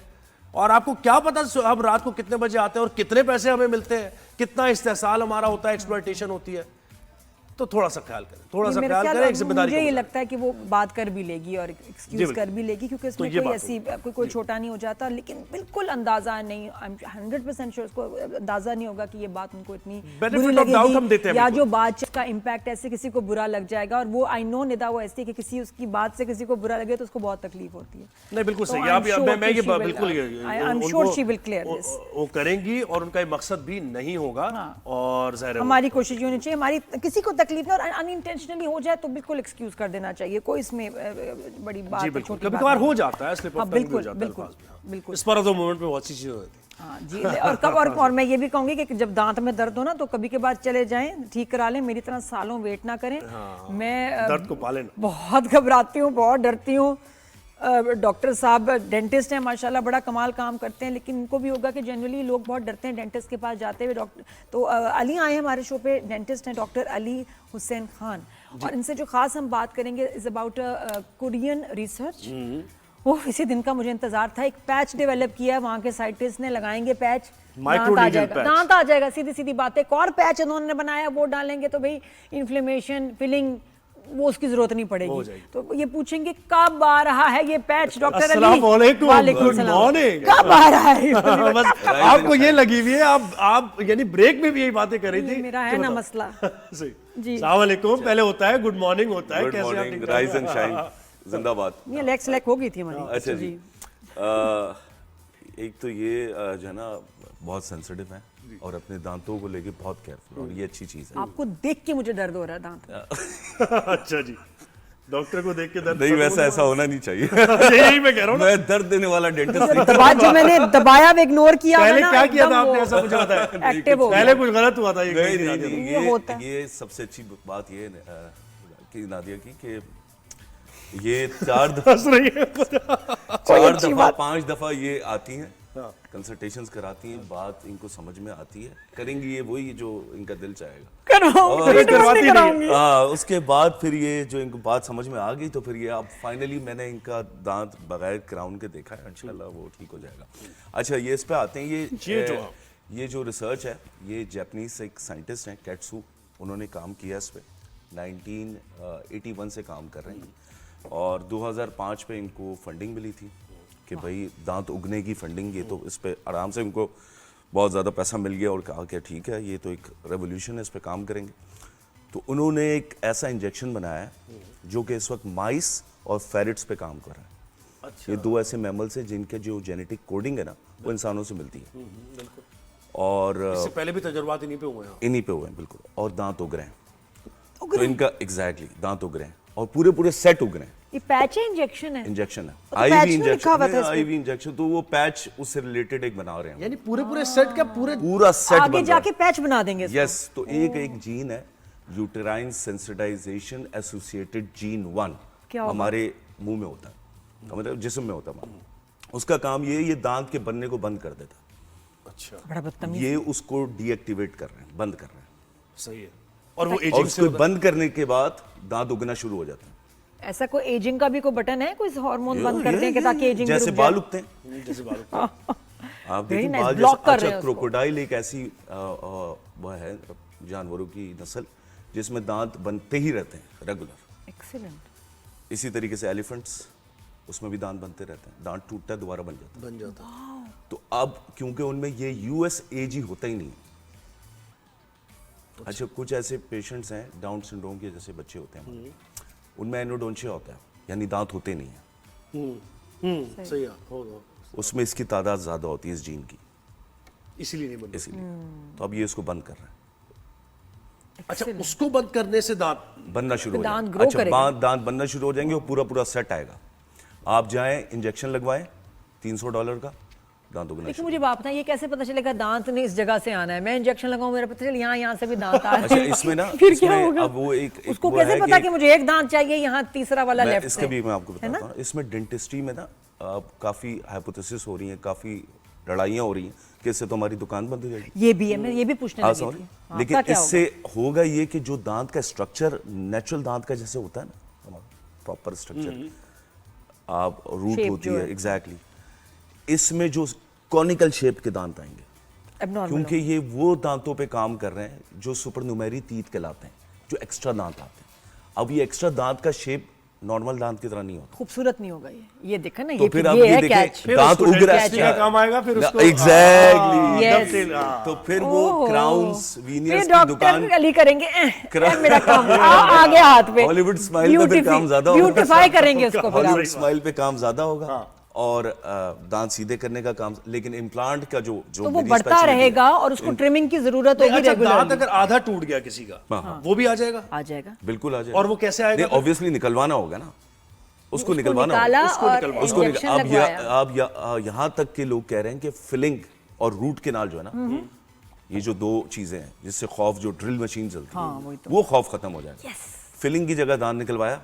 और आपको क्या पता हम रात को कितने बजे आते हैं और कितने पैसे हमें मिलते हैं, कितना इस्तेहसाल हमारा होता है, एक्सप्लॉयटेशन होती है। तो थोड़ा सा ख्याल करें, थोड़ा सा ख्याल करें, एक जिम्मेदारी। मुझे ये लगता है कि वो बात कर भी लेगी और एक्सक्यूज कर भी लेगी, क्योंकि उसमें कोई ऐसी कोई छोटा नहीं हो जाता, लेकिन बिल्कुल अंदाजा नहीं, आई एम 100% श्योर उसको अंदाजा नहीं होगा कि ये बात उनको इतनी बुरी लगेगी या जो बात का इम्पैक्ट ऐसे किसी को बुरा लग जाएगा। और वो आई नो निदा वो ऐसी कि किसी उसकी बात से किसी को बुरा लगे तो उसको बहुत तकलीफ होती है। नहीं बिल्कुल सही, मैं ये बिल्कुल I am sure she will clear this, वो करेंगी और उनका मकसद भी नहीं होगा। और ज़ाहिर है हमारी कोशिश होनी चाहिए, हमारी किसी को तकलीफ ना, और अनइंटेंशनली हो जाए तो बिल्कुल एक्सक्यूज कर देना चाहिए, कोई इसमें बड़ी बात है, छोटी कभी कभार हो जाता है, स्लिप ऑफ टंग भी हो जाता है, बिल्कुल बिल्कुल इस पर तो मोमेंट पे बहुत सी चीजें होती हैं। हाँ जी। और मैं ये भी कहूंगी कि जब दांत में दर्द हो ना तो कभी के बाद चले जाएं, ठीक करा लें, मेरी तरह सालों वेट ना करें। मैं दर्द को पालें, बहुत घबराती हूँ, बहुत डरती हूँ। डॉक्टर साहब डेंटिस्ट हैं माशाल्लाह, बड़ा कमाल काम करते हैं, लेकिन उनको भी होगा कि जनरली लोग बहुत डरते हैं डेंटिस्ट के पास जाते हुए। डॉक्टर तो अली आए हैं हमारे शो पे, डेंटिस्ट हैं डॉक्टर अली हुसैन खान, और इनसे जो खास हम बात करेंगे इज अबाउट कोरियन रिसर्च। वो इसी दिन का मुझे इंतजार था। एक पैच डेवलप किया है वहाँ के साइंटिस्ट ने, लगाएंगे पैच, दांत आ जाएगा, सीधी सीधी बात है। एक और पैच उन्होंने बनाया, वो डालेंगे तो भाई इन्फ्लेमेशन, फिलिंग, वो उसकी जरूरत नहीं पड़ेगी। तो ये पूछेंगे कब आ रहा है ये पैच डॉक्टर अली? वालेकुम सलाम। कब आ रहा है? आपको ये लगी हुई है, आप यानी ब्रेक में भी यही बातें कर रही थी। मेरा है ना मसला जी। अस्सलाम वालेकुम पहले होता है, गुड मॉर्निंग होता है, कैसे आप? राइज एंड शाइन, जिंदाबाद। ये लेग हो गई थी हमारी। अच्छा जी। एक तो ये जो है ना बहुत सेंसिटिव है और अपने दांतों को लेके बहुत केयरफुल, और ये अच्छी चीज है। आपको देख के मुझे दर्द हो रहा है दांत। अच्छा जी, डॉक्टर को देख के दर्द नहीं, वैसा ऐसा होना नहीं चाहिए। यही मैं कह रहा हूँ, मैं दर्द देने वाला डेंटिस्ट नहीं। जो मैंने दबाया इग्नोर किया, पहले क्या किया था आपने, ऐसा मुझे बताया। एक्टिव हो पहले कुछ गलत हुआ था। ये सबसे अच्छी बात ये कि नादिया की कि ये 4 दफा 5 दफा ये आती हैं, कंसल्टेशंस कराती हैं, बात इनको समझ में आती है, करेंगी ये वही जो इनका दिल चाहेगा। उसके बाद फिर ये जो इनको बात समझ में आ गई तो फिर ये अब फाइनली मैंने इनका दांत बगैर क्राउन के देखा है, इंशाल्लाह वो ठीक हो जाएगा। अच्छा, ये इस पे आते हैं, ये जो रिसर्च है, ये जापानीज एक साइंटिस्ट हैं कैट्सू, उन्होंने काम किया इस पे, 1981 से काम कर रहे हैं, और 2005 पे इनको फंडिंग मिली थी कि भाई दांत उगने की फंडिंग, ये तो इस पे आराम से इनको बहुत ज़्यादा पैसा मिल गया, और कहा कि ठीक है ये तो एक रेवोल्यूशन है, इस पे काम करेंगे। तो उन्होंने एक ऐसा इंजेक्शन बनाया है जो कि इस वक्त माइस और फेरेट्स पे काम कर रहा है। अच्छा। ये 2 ऐसे मैमल्स हैं जिनके जो जेनेटिक कोडिंग है ना वो इंसानों से मिलती है, और इससे पहले भी तजुर्बात इन्हीं पे हुए हैं। बिल्कुल, और दांत उग रहे हैं, तो इनका एग्जैक्टली दांत उग रहे हैं और पूरे सेट उग रहे हैं। ये पैच है, इंजेक्शन है? इंजेक्शन है, तो आईवी इंजेक्शन, तो वो पैच उससे रिलेटेड एक बना रहे हैं, यानी पूरे सेट का पूरा सेट आगे जाके पैच बना देंगे। यस, तो एक जीन है यूटेराइन सेंसिटाइजेशन एसोसिएटेड जीन 1, हमारे मुंह में होता है, हमारे जिस्म में होता है, उसका काम ये दांत के बनने को बंद कर देता है। अच्छा, बड़ा बदतमीज। ये उसको डीएक्टिवेट कर रहे हैं, बंद कर रहे हैं। सही है। और वो एजिंग उसको बंद करने के बाद दांत उगना शुरू हो जाता है। ऐसा कोई एजिंग का भी कोई बटन है, कोई हार्मोन बंद कर दें कि ताकि एजिंग जैसे बाल उगते हैं, जैसे बाल आप वेरी देखिए नाइस, बाल ब्लॉक कर जैसे रहे हैं अच्छा उसको। क्रोकोडाइल एक ऐसी वह है जानवरों की नस्ल जिसमें दांत बनते ही रहते हैं रेगुलर। एक्सीलेंट। इसी तरीके से एलिफेंट्स, उसमें भी दांत बनते रहते हैं, दांत टूटता है दोबारा बन जाता है। तो अब क्योंकि उनमें ये USAG होता ही नहीं। अच्छा कुछ ऐसे पेशेंट्स हैं डाउन सिंड्रोम के जैसे बच्चे होते हैं, उनमें एनोडोंशिया होता है, यानी दांत होते नहीं है। सही है, होगा, उसमें इसकी तादाद ज्यादा होती है इस जीन की, इसीलिए नहीं बनता। इसीलिए तो अब ये इसको बंद कर रहे हैं। अच्छा, उसको बंद करने से दांत बनना शुरू हो दांत जाएंगे। grow अच्छा करेगा। दांत बनना शुरू हो जाएंगे और पूरा पूरा सेट आएगा। आप जाएं इंजेक्शन लगवाएं $300 का, दांतों को लेकिन मुझे बात बताएं, ये कैसे पता चलेगा दांत ने इस जगह से आना है? मैं इंजेक्शन लगाऊं, मेरा पता चल यहाँ से भी दांत आ रहे अच्छा हैं। इसमें ना फिर क्या इसमें होगा? अब वो एक उसको वो कैसे है पता कि मुझे एक दांत चाहिए, यहाँ तीसरा वाला मैं लेफ्ट इसके से? भी मैं आपको है ना? बताता हूँ। इसमें डेंटिस्ट्री में ना काफी हाइपोथेसिस हो रही है, काफी लड़ाइयाँ हो रही हैं कि इससे तो हमारी दुकान बंद हो जाएगी। ये भी है, मैं ये भी पूछने हाँ, लगी समझ। थी। लेकिन आपका क्या इससे होगा ये कि जो दांत का स्ट्रक्चर नेचुरल दांत का जैसे होता है ना, हमारा प्रॉपर स्ट्रक्चर आप रूट Shape होती जो है है। एग्जैक्टली, इसमें जो कॉनिकल शेप के दांत आएंगे, Abnormal क्योंकि ये वो दांतों पे काम कर रहे हैं जो सुपरन्यूमेरी टीथ कहलाते हैं, जो एक्स्ट्रा दांत आते हैं। अब ये एक्स्ट्रा दांत का शेप नॉर्मल दांत की तरह नहीं होता। खूबसूरत नहीं होगा ये देखा ना, तो ये फिर आप ये ये है देखें कैच। दांत उग रहा dentistry का काम आएगा, फिर उसको एग्जैक्टली। Yes. तो फिर वो क्राउन्स वीनियर्स फिर की दुकान डॉक्टर अली करेंगे मेरा काम आ गया हाथ पे। हॉलीवुड स्माइल पे फिर काम ज्यादा होगा। ब्यूटीफाई करेंगे उसको फिर हॉलीवुड आप। स्माइल पे काम ज्यादा होगा और दांत सीधे करने का काम। लेकिन इम्प्लांट का जो तो वो मेरी बढ़ता specialty है, रहेगा और उसको ट्रिमिंग की जरूरत होगी अच्छा, दांत रेगुलर। अगर आधा टूट गया किसी का, वो भी आ जाएगा? आ जाएगा। बिल्कुल आ जाएगा। और वो कैसे आएगा फिर? ऑब्वियसली निकलवाना होगा ना, उसको निकलवाना निकाला होगा। और उसको इंजेक्शन अब लगवाया। यहाँ तक के लोग कह रहे हैं कि फिलिंग और रूट केनाल जो है ना, ये जो दो चीजें हैं जिससे खौफ, जो ड्रिल मशीन चलती हाँ, है वही तो। वो खौफ खत्म हो जाएगा। Yes. फिलिंग की जगह दांत निकलवाया,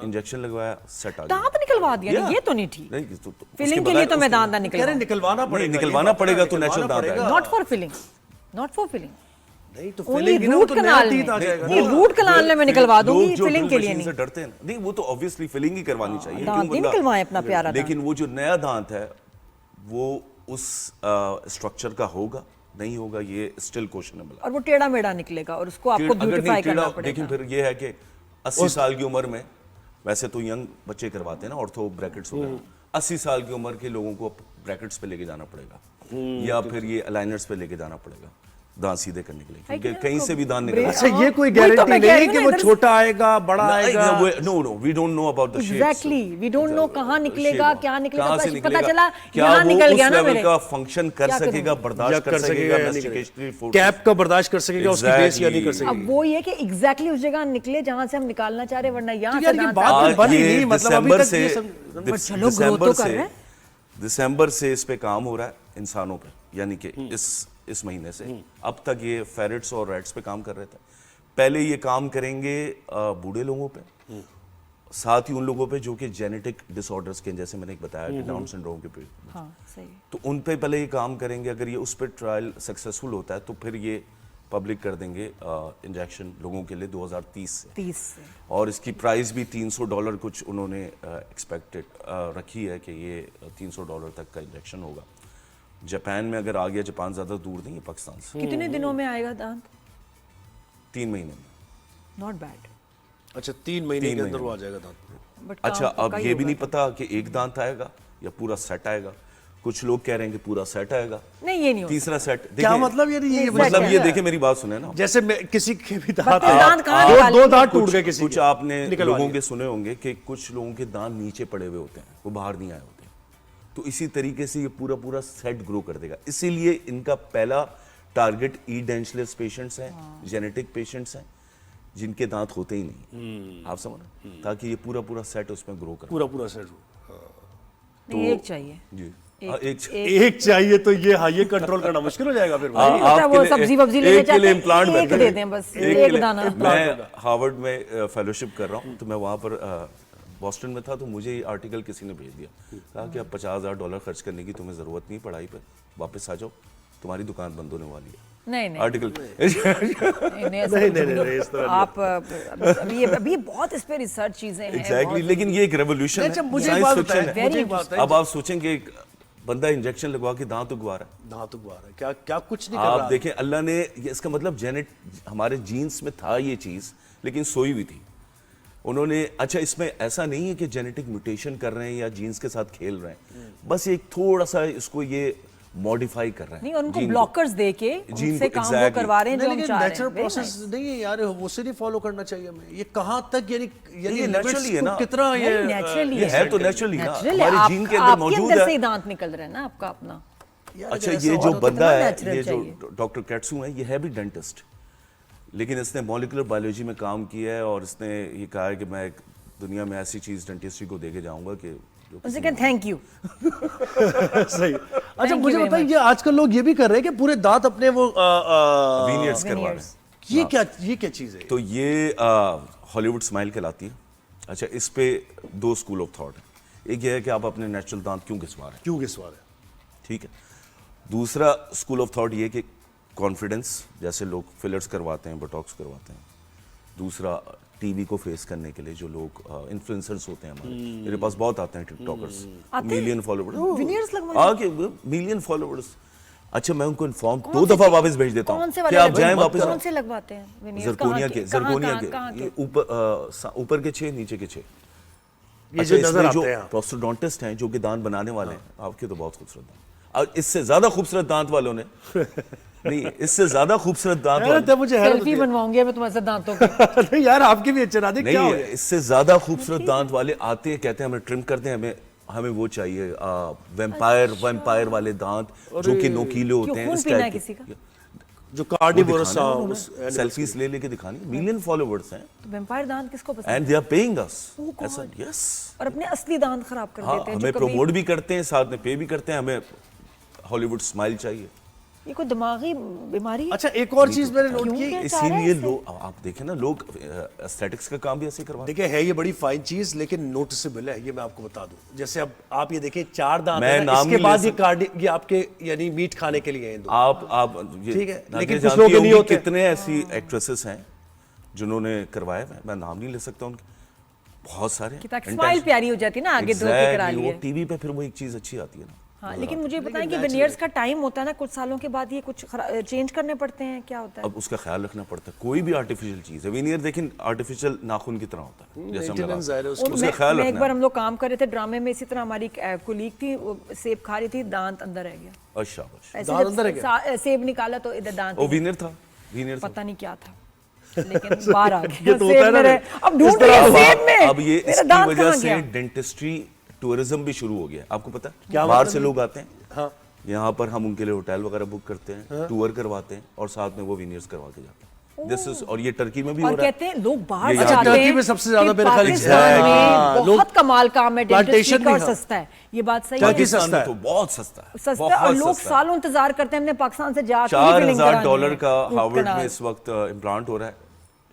इंजेक्शन लगवाया, सेट आ गया। दांत निकलवा दिया ना, ये तो नहीं ठीक। नहीं, उसके फिलिंग के लिए तो मैं बगैर- दांत ना कह रहे निकलवा। निकलवाना नहीं, पड़ेगा। निकलवाना पड़ेगा तो निकलवाना नेचुरल दांत पड़ेगा। आएगा। Not for filling, not for filling. नहीं तो ओनली फिलिंग ना, वो रूट तो नया कनाल teeth आ में। जाएगा। नहीं, रूट कनाल में मैं निकलवा लोग दूंगी, जो फिलिंग drill के लिए machine से नहीं। डरते हैं नहीं, वो तो ऑब्वियसली फिलिंग ही करवानी चाहिए। दांत क्यों नहीं बंदा- निकलवाएं अपना प्यारा दांत। लेकिन वो जो नया दांत है वो उस स्ट्रक्चर का होगा नहीं होगा, ये स्टिल क्वेश्चनेबल है। और वो टेढ़ा मेढ़ा निकलेगा और उसको आपको अगर नहीं ब्यूटीफाई करना टेढ़ा, लेकिन पड़ेगा। फिर ये है कि 80 साल की उम्र में, वैसे तो यंग बच्चे करवाते हैं ना ऑर्थो ब्रैकेट्स वगैरह, 80 साल की उम्र के लोगों को ब्रैकेट्स पे लेके जाना पड़ेगा या फिर ये अलाइनर्स पे लेके जाना पड़ेगा दांत सीधे करने के लिए, क्योंकि कहीं से भी दांत निकल अच्छा, ये कोई वही तो गारंटी मैं कह रही नहीं हूँ कि ना, वो इधर से- छोटा आएगा, बड़ा आएगा। No we don't know about the shapes. Exactly, we don't know कहाँ निकलेगा, shape, क्या निकलेगा, कहाँ से बस निकलेगा, पता चला क्या यहाँ वो निकल उस गया ना लेवल मेरे। का फंक्शन कर क्या सकेगा, करूँ? बर्दाश्त कर सकेगा, मास्टिकेटरी फोर्स, कैप का बर्दाश्त कर सकेगा, उसकी बेस या नहीं कर Exactly. अब सकेगा। वो ये कि एग्जैक्टली उस जगह निकले जहां से हम निकालना चाह रहे, वरना यहाँ तो से यार ये दांत बात आ- तो बनी ये नहीं, मतलब अभी दिसंबर तक से ये सब- बट चलो, grow तो कर रहे हैं। दिसंबर से इस पे काम हो रहा है इंसानों पे, यानी कि इस महीने से। अब तक ये फेरेट्स और रैट्स पे काम कर रहे थे, पहले ये काम करेंगे बूढ़े लोगों पे, साथ ही उन लोगों पे जो कि जेनेटिक डिसऑर्डर्स के, जैसे मैंने एक बताया कि डाउन सिंड्रोम के पे, हाँ सही। तो उन पे पहले ये काम करेंगे। अगर ये उस पर ट्रायल सक्सेसफुल होता है तो फिर ये पब्लिक कर देंगे इंजेक्शन लोगों के लिए 2030 से। 30 से। और इसकी प्राइस भी $300 कुछ उन्होंने एक्सपेक्टेड रखी है कि ये $300 तक का इंजेक्शन होगा। जापान में अगर आ गया, जापान ज़्यादा दूर नहीं है पाकिस्तान से, कितने दिनों में आएगा दांत? 3 महीने में। Not bad. अच्छा, 3 महीने के महीने अंदर वो में। आ जाएगा दांत। बट अच्छा, अब ये भी नहीं पता कि एक दांत आएगा या पूरा सेट आएगा। कुछ लोग कह रहे हैं कि पूरा सेट आएगा, नहीं, ये नहीं हो तीसरा सेट। क्या मतलब ये ये मतलब set ये है। देखिए मेरी बात सुने ना, जैसे मैं किसी के भी दांत बत्तीस दांत कहाँ दो निकालेंगे? दांत टूट गए कुछ किसी कुछ के, आपने निकलवा लोगों लिए। के सुने होंगे कि कुछ लोगों के दांत नीचे पड़े हुए होते हैं, वो बाहर नहीं आए होते। तो इसी तरीके से ये पूरा पूरा सेट ग्रो कर देगा। इसीलिए इनका पहला टारगेट ई डेंचलेस पेशेंट्स हैं, जेनेटिक पेशेंट्स हैं जिनके दांत होते ही नहीं। आप समझ रहे हैं? ताकि ये पूरा पूरा सेट उसमें ग्रो कर। पूरा सेट। नहीं, एक चाहिए। जी एक चाहिए तो ये, हाँ, ये कंट्रोल करना मुश्किल हो जाएगा फिर भाई। होता है वो सब्जी वब्जी लेने एक के लिए जाते हैं, इम्प्लांट एक बेहतर दे है। दें बस, के एक लिए- दाना। मैं हार्वर्ड में फेलोशिप कर रहा हूँ, तो मैं वहाँ पर बॉस्टन में था, तो मुझे ये आर्टिकल किसी ने भेज दिया, कहा कि अब $50,000 खर्च करने की तुम्हें ज़रूरत नहीं पढ़ाई पर, वापस आ जाओ, तुम्हारी दुकान बंद होने वाली है। नहीं नहीं आर्टिकल नहीं, ऐसा नहीं, कुछ नहीं, नहीं। नहीं, इस तरह आप अभी बहुत इस पे रिसर्च चीजें हैं एग्जैक्टली, बहुत- लेकिन ये एक रेवोल्यूशन अच्छा, है, मुझे एक साइंस बात फिक्शन बताएं, है। मुझे एक बात बताएं। अब आप सोचेंगे बंदा इंजेक्शन लगवा के दांत उगवा रहा है। दांत उगवा रहा है, क्या क्या कुछ नहीं कर रहा। आप देखें, अल्लाह ने इसका मतलब हमारे जीन्स में था ये चीज, लेकिन सोई हुई थी उन्होंने। अच्छा, इसमें ऐसा नहीं है कि जेनेटिक म्यूटेशन कर रहे हैं या जीन्स के साथ खेल रहे हैं, बस एक थोड़ा सा इसको ये मॉडिफाई कर रहे हैं। नहीं, उनको ब्लॉकर्स दे के उनसे काम वो करवा रहे हैं जो हम लेकिन चाह रहे हैं। नेचुरल प्रोसेस नहीं है यार, वो से नहीं फॉलो करना चाहिए हमें। ये कहाँ तक यानी ये नेचुरली है ना, कितना ये नेचुरली ये है तो नेचुरली ना, नेचुरल हमारे जीन के अंदर मौजूद अंदर से है। ही दांत निकल रहे हैं ना आपका अपना। अच्छा, ये जो बंदा है, natural ये जो चाहिए। डॉक्टर कैट्सू है, ये है भी डेंटिस्ट, लेकिन इसने मॉलिक्यूलर बायोलॉजी में काम किया है और इसने ये कहा है कि मैं एक दुनिया में ऐसी चीज डेंटिस्ट्री को देके जाऊंगा कि उनसे कहते थैंक यू। सही। अच्छा, you मुझे very बताइए, ये आजकल लोग ये भी कर रहे हैं कि पूरे दांत अपने वो वीनियर्स करवा रहे हैं। ये क्या चीज है? तो ये हॉलीवुड स्माइल कहलाती है। अच्छा, इस पे 2 स्कूल ऑफ थॉट है। एक ये है कि आप अपने नेचुरल दांत क्यों घिसवा रहे हैं, क्यों घिसवा रहे हैं? ठीक है। दूसरा स्कूल ऑफ थॉट ये कि कॉन्फिडेंस, जैसे लोग फिलर्स करवाते हैं, बोटॉक्स करवाते हैं। दूसरा, टीवी को फेस करने के लिए जो लोग इन्फ्लुएंसर्स होते हैं हमारे, मेरे पास बहुत आते हैं टिकटॉकर्स, मिलियन फॉलोवर्स, विनियर्स लगवाने मिलियन फॉलोवर्स। अच्छा, मैं उनको इन्फॉर्म 2 दफा वापस भेज देता कौन हूँ से कि वाले आप जाएं वापस। कौन से लगवाते हैं veneers? जरकोनिया के, कहाँ जरकोनिया कहाँ के, ये ऊपर के 6, नीचे के 6। ये जो नजर आते हैं प्रोस्टोडोंटिस्ट हैं जो कि दांत बनाने वाले हैं, आपके तो बहुत खूबसूरत दांत, और इससे ज्यादा खूबसूरत दांत वालों ने नहीं, इससे ज्यादा खूबसूरत दांत वाले, मुझे हैरत सेल्फी बनवाऊंगी मैं तुम्हारे साथ दांतों की। नहीं यार, आपके भी अच्छे ना देख, क्या हो नहीं, गया? इससे ज्यादा खूबसूरत दांत वाले आते हैं, कहते हैं हमें ट्रिम करते हैं, हमें वो चाहिए वैम्पायर वाले दांत जो कि नोकीले होते हैं। खून इस पीना है टाइप किसी का? जो कार्निवोरस सेल्फीज ले लेके दिखानी, मिलियन फॉलोवर्स हैं तो वैम्पायर दांत किसको पसंद and they are paying us. God. ऐसा, यस। और अपने असली दांत खराब कर हाँ, देते हैं। हमें जो कभी प्रमोट भी करते हैं, साथ में पे भी करते हैं, हमें हॉलीवुड स्माइल चाहिए। ये कोई दिमागी बीमारी है? अच्छा, एक और चीज मैंने नोट क्यों की, क्या चाह रहे हैं इसीलिए इससे? लोग, आप देखें ना, लोग एस्थेटिक्स का काम भी ऐसे करवाते हैं। देखिए है ये बड़ी फाइन चीज, लेकिन नोटिसेबल है, ये मैं आपको बता दूं। जैसे अब आप ये देखें, 4 दांत मैं हैं ना, नाम इसके नहीं बाद ले ये आपके यानी मीट खाने के लिए हैं इन दो। आप ये ठीक है, नाज़िया लेकिन कुछ जानती लोग नहीं होंगी होते। कितने ऐसी एक्ट्रेसेस हैं जिन्होंने करवाया, मैं नाम नहीं ले सकता उनके, बहुत सारे हैं। ताकि स्माइल प्यारी हो जाती है ना, आगे धो के करा Exactly, लिए। वो टीवी पे फिर वो एक चीज अच्छी आती है ना। हाँ, लेकिन मुझे बताएं कि विनियर्स का टाइम होता है ना, कुछ सालों के बाद ये कुछ चेंज करने पड़ते हैं, क्या होता है? अब उसका ख्याल रखना पड़ता है। कोई भी आर्टिफिशियल चीज है, विनियर देखें आर्टिफिशियल नाखून की तरह होता है, जैसे हम Maintenance लगाते है हैं। उसकी। उसका ख्याल मैं एक रखना बार है। हम लोग काम कर रहे थे ड्रामे में, इसी तरह हमारी कोलीग थी, वो सेब खा रही थी, दांत अंदर रह गया। अच्छा, ऐसे दांत जब अंदर रह सेब निकाला तो इधर दांत वो ही विनियर था, विनियर था। पता नहीं क्या था, लेकिन बाहर आ गया। ये तो होता है ना, अब ढूंढ रही है सेब में, अब ये मेरा इसकी दांत वजह कहाँ से गया? डेंटिस्ट्री टूरिज्म भी शुरू हो गया, आपको पता है? क्या बाहर मतलब से ये? लोग आते हैं, हाँ। यहाँ पर हम उनके लिए होटल वगैरह बुक करते हैं, टूर करवाते हैं और साथ में वो विनियर्स करवा के जाते हैं। दिस इज, और ये टर्की में भी हो और रहा है। कहते हैं लोग बाहर ये से यहाँ जाते टर्की हैं में सबसे ज्यादा कि मेरे ख्याल से पाकिस्तान हाँ, में बहुत कमाल काम है डेंटिस्ट्री प्लांटेशन का, और भी, हाँ। सस्ता है, ये बात सही टर्की है। सस्ता पाकिस्तान है। तो बहुत सस्ता है, सस्ता है, और बहुत लोग सस्ता है। सालों इंतजार करते हैं हमने पाकिस्तान से जाके ही फिलिंग करानी $4,000 है। का रूट हार्वर्ड कनाल। में इस वक्त इम्प्लांट हो रहा है,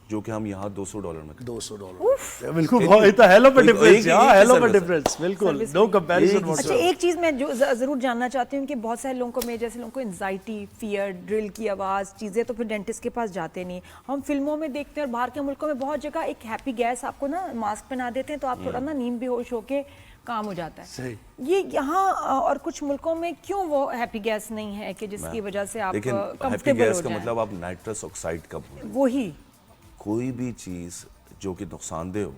जो कि हम यहाँ $200 में करते हैं। $200 बिल्कुल, बहुत इतना हेलो पर डिफरेंस, हां हेलो पर सर्विस है। डिफरेंस, बिल्कुल सर्विस नो कंपैरिजन। अच्छा, एक चीज मैं जो जरूर जानना चाहती हूँ कि बहुत सारे लोगों को, मेरे जैसे लोगों को एंजाइटी, फियर, ड्रिल की आवाज, चीजें, तो फिर डेंटिस्ट के पास जाते नहीं। हम फिल्मों में देखते हैं और बाहर के मुल्कों में बहुत जगह एक हैप्पी गैस आपको ना मास्क पहना देते हैं, तो आप थोड़ा ना नींद बेहोश होके काम हो जाता है। सही। ये यहाँ और कुछ मुल्कों में क्यों वो हैप्पी गैस नहीं है कि जिसकी वजह से आप लेकिन हैप्पी कंफर्टेबल गैस हो का जाएं? मतलब आप नाइट्रस ऑक्साइड का बोल रहे हैं। वही कोई भी चीज जो कि नुकसानदेह हो,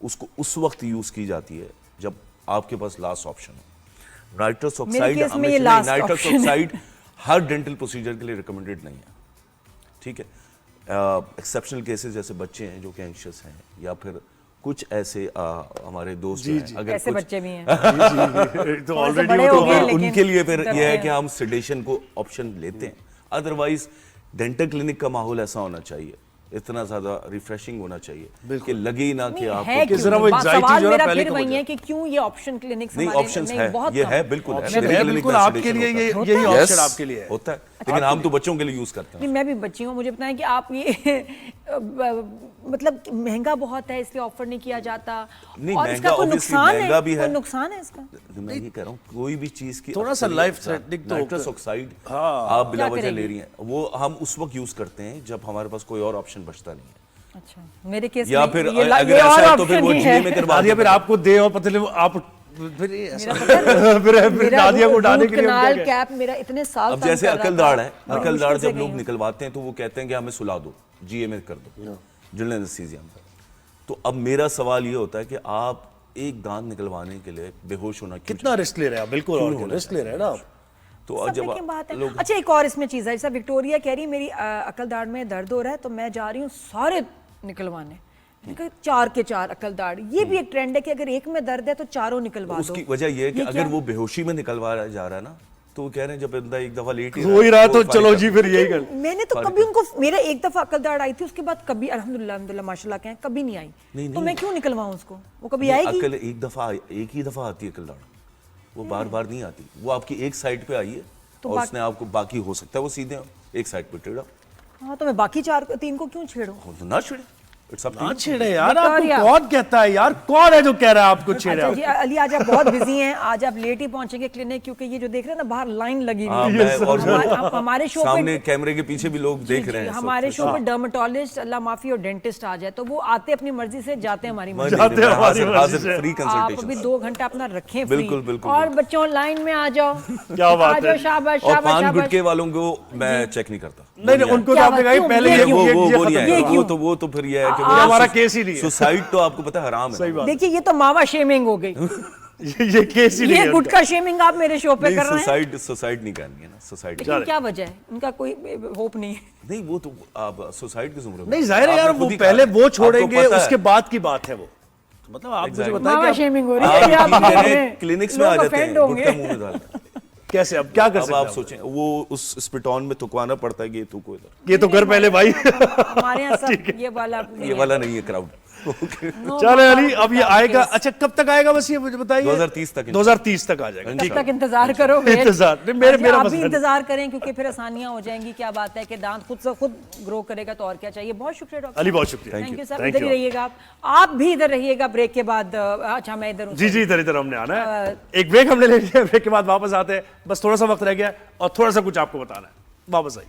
उसको उस वक्त यूज की जाती है जब आपके पास लास्ट ऑप्शन हो। नाइट्रस ऑक्साइड केस में ये हमेशा, last नाइट्रस option है। ऑक्साइड हर डेंटल प्रोसीजर के लिए रिकमेंडेड नहीं है, ठीक है। एक्सेप्शनल केसेस जैसे बच्चे हैं जो कि एंशियस हैं, या फिर कुछ ऐसे हमारे दोस्त जो हैं, अगर ऐसे कुछ बच्चे भी हैं। तो थोड़े से ऑलरेडी बड़े वो हो तो गए, तो लेकिन उनके लिए फिर डरते यह है हैं। कि हम सेडेशन को ऑप्शन लेते हैं। अदरवाइज डेंटल क्लिनिक का माहौल ऐसा होना चाहिए, इतना ज्यादा रिफ्रेशिंग होना चाहिए कि लगे ही ना कि नहीं, आप है क्यों? जरा वो anxiety सवाल जो है मेरा पहले फिर कम हो वही है जाए। कि क्यों ये ऑप्शन क्लिनिक्स नहीं, हमारे ऑप्शंस नहीं, है, बहुत ये कम। है, बिल्कुल है। Option Dental है, clinic बिल्कुल में आपके sedation लिए होता है। ये यही Yes, ऑप्शन आपके लिए है। होता है, लेकिन हम तो बच्चों के लिए यूज करते हैं। नहीं, मैं भी बच्ची हूँ, मुझे बताएं कि आप ये मतलब महंगा बहुत है इसलिए ऑफर नहीं किया जाता, नहीं, और महंगा इसका कोई obviously नुकसान महंगा है? भी है। कोई नुकसान है इसका? मैं ये कह रहा हूँ, कोई भी चीज की थोड़ा सा life threatening तो नाइट्रस होगा। ऑक्साइड हाँ। आप बिला क्या वजह करेंगे? ले रही हैं, वो हम उस वक्त यूज करते हैं जब हमारे पास कोई और ऑप्शन बचता नहीं है, अच्छा, मेरे केस या में फिर ये अगर ये ऐसा और है तो फिर option वो ही जिले है। में करवा या फिर आपको दे और पतले आप फिर ये ऐसा- फिर नादिया को उठाने के लिए हम क्या कनाल कहें? कैप मेरा इतने साल अब तंग जैसे कर रहा अकलदाड़ था। है, बड़ी अकलदाड़ मुश्किल से जब लोग गई हूँ। निकलवाते हैं तो वो कहते हैं कि हमें सुला दो, जीए में कर दो, जनरल एनेस्थीसिया में। तो अब मेरा सवाल ये होता है कि आप एक दांत निकलवाने के लिए बेहोश होना क्यों कितना रिस्क ले रहे हैं आप? बिल्कुल और क्या, रिस्क ले रहे हैं ना आप। तो अब समझने जब की बात है। लोग अच्छा, एक और इसमें चीज़ है, जैसा विक्टोरिया कह रही है मेरी अकलदाड़ में दर्द हो रहा है तो मैं जा रही हूँ सारे निकलवाने। मैंने कहा 4 के 4 अकलदाड़, ये भी एक ट्रेंड है कि अगर एक में दर्द है तो चारों निकलवा दो। उसकी वजह ये है कि ये अगर क्या? वो बेहोशी में निकलवा जा रहा है ना, तो वो कह रहे हैं जब बंदा एक दफा लेट हो ही रहा है तो वो चलो फायदा- जी फिर यही कर। मैंने तो कभी उनको, मेरा एक दफा अकलदाड़ आई थी, उसके बाद कभी अल्हम्दुलिल्लाह माशाल्लाह कहें कभी नहीं आई। नहीं, तो नहीं। मैं क्यों निकलवाऊं उसको, वो कभी आएगी? अकल एक ही दफा आती है अकलदाड़, वो बार बार नहीं आती। वो आपकी एक साइड पे आई है तो और उसने आपको, बाकी हो सकता है वो सीधे एक साइड पे टेढ़ा हाँ, तो मैं बाकी 3 को क्यों छेड़ूं? हो, तो ना छेड़े। It's up to ना you. छेड़े यार, आपको विक्टोरिया। कौन कहता है यार? कौन है जो कह रहा है आपको छेड़े? अच्छा जी, अली आज आप बहुत बिजी हैं, आज आप लेट ही पहुंचेंगे क्लिनिक, क्योंकि ये जो देख रहे हैं ना बाहर लाइन लगी हाँ, हुई मैं है। और हमारे शो सामने पे कैमरे के पीछे भी लोग देख रहे हैं सब हमारे कुछ। शो पे डर्मेटोलॉजिस्ट, अल्लाह माफी, और डेंटिस्ट आ जाए तो वो आते अपनी मर्जी से, जाते हमारी नहीं, मर्जी नहीं, जाते हैं मैं हमारी हाजिर- मर्जी हाजिर से। फ्री आप अभी कंसल्टेशन। 2 घंटा अपना रखें फ्री। बिल्कुल, बिल्कुल, और बिल्कुल। बच्चों लाइन में आ जाओ, क्या बात आ जाओ, है। शाबाश और शाबाश पान शाबाश। गुटके वालों को मैं चेक नहीं करता। नहीं नहीं, उनको तो क्या आपने कहा कि बात, पहले क्यों? ये क्यों? वो ये नहीं खत्म आएगा, करो। वो तो फिर ये है कि ये हमारा केस ही नहीं है। सुसाइड तो आपको पता है हराम है। सही बात। देखिए ये तो मावा शेमिंग हो गई। ये केस ही नहीं ये है गुटखा शेमिंग आप मेरे शो पे नहीं, कर रहे हैं। सुसाइड नहीं करनी है ना, सुसाइड लेकिन क्या वजह है, उनका कोई होप नहीं है। नहीं, वो तो आप सुसाइड की उम्र में नहीं, जाहिर है यार, आपने वो खुद ही पहले कहा। वो आपको छोड़ेंगे, पता है। उसके बाद की बात है वो। तो मतलब आप मुझे Exactly. बताएं मावा कि शेमिंग हो रही आप है, आप यकीन कह रहे करें, हैं। क्लिनिक्स में आ लोग जाते हैं, offend होंगे। गुटखा मुंह में डालते हैं। कैसे, अब क्या कर अब सकते आप हैं? सोचें, वो उस स्पिटॉन में थुकवाना पड़ता है कि ये थूको इधर। ये तो कर पहले भाई। हमारे यहाँ सब ये वाला ये वाला नहीं है क्राउड। चले अली, अब ये आएगा। अच्छा, कब तक आएगा बस ये मुझे बताइए? 2030 तक। 2030 तक आ जाएगा। तब तक इंतजार करो। इंतजार नहीं, मेरा आप बस भी है। इंतजार करें, क्योंकि फिर आसानियां हो जाएंगी। क्या बात है कि दांत खुद से खुद ग्रो करेगा तो और क्या चाहिए। बहुत शुक्रिया डॉक्टर अली, बहुत शुक्रिया। Thank you sir. Thank इधर ही you. रहिएगा आप भी इधर रहिएगा ब्रेक के बाद। अच्छा, मैं इधर हूँ। जी जी, इधर इधर हमने आना है। एक ब्रेक हमने ले लिया, ब्रेक के बाद वापस आते हैं। बस थोड़ा सा वक्त रह गया और थोड़ा सा कुछ आपको बताना है। वापस आइए।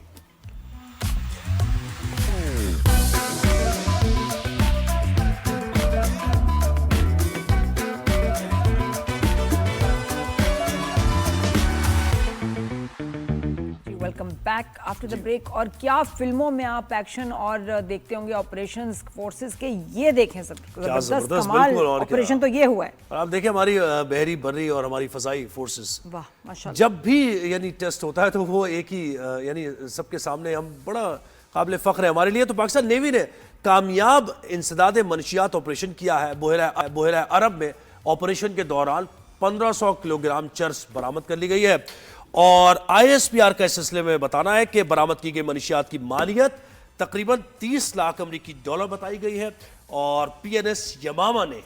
Welcome back after the break. और क्या फिल्मों में आप एक्शन और देखते होंगे, ऑपरेशंस फोर्सेस के, ये देखें सब जबरदस्त, कमाल बिल्कुल, और क्या। ऑपरेशन तो ये हुआ है। और आप देखिए हमारी बहरी, बर्री और हमारी फजाई फोर्सेस, वाह माशाल्लाह। जब भी यानी टेस्ट होता है तो वो एक ही यानी सबके सामने हम बड़ा काबिल फ़ख्र है हमारे लिए। तो पाकिस्तान नेवी ने कामयाब इंसदाद मनशियात ऑपरेशन किया है। बहरा अरब में ऑपरेशन के दौरान 1500 किलोग्राम चर्स बरामद कर ली गई है। और ISPR का इस सिलसिले में बताना है कि बरामद की गई मनशियात की मालियत तकरीबन 30 लाख अमरीकी डॉलर बताई गई है। और PNS यमामा ने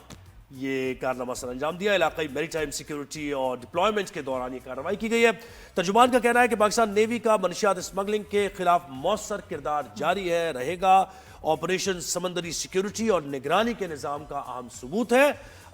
ये कारनामा सर अंजाम दिया। इलाकाई मैरीटाइम सिक्योरिटी और डिप्लॉयमेंट के दौरान ये कार्रवाई की गई है। तर्जुमान का कहना है कि पाकिस्तान नेवी का मनशियात स्मगलिंग के खिलाफ मौसर किरदार जारी है, रहेगा। ऑपरेशन समंदरी सिक्योरिटी और निगरानी के निज़ाम का अहम सबूत है।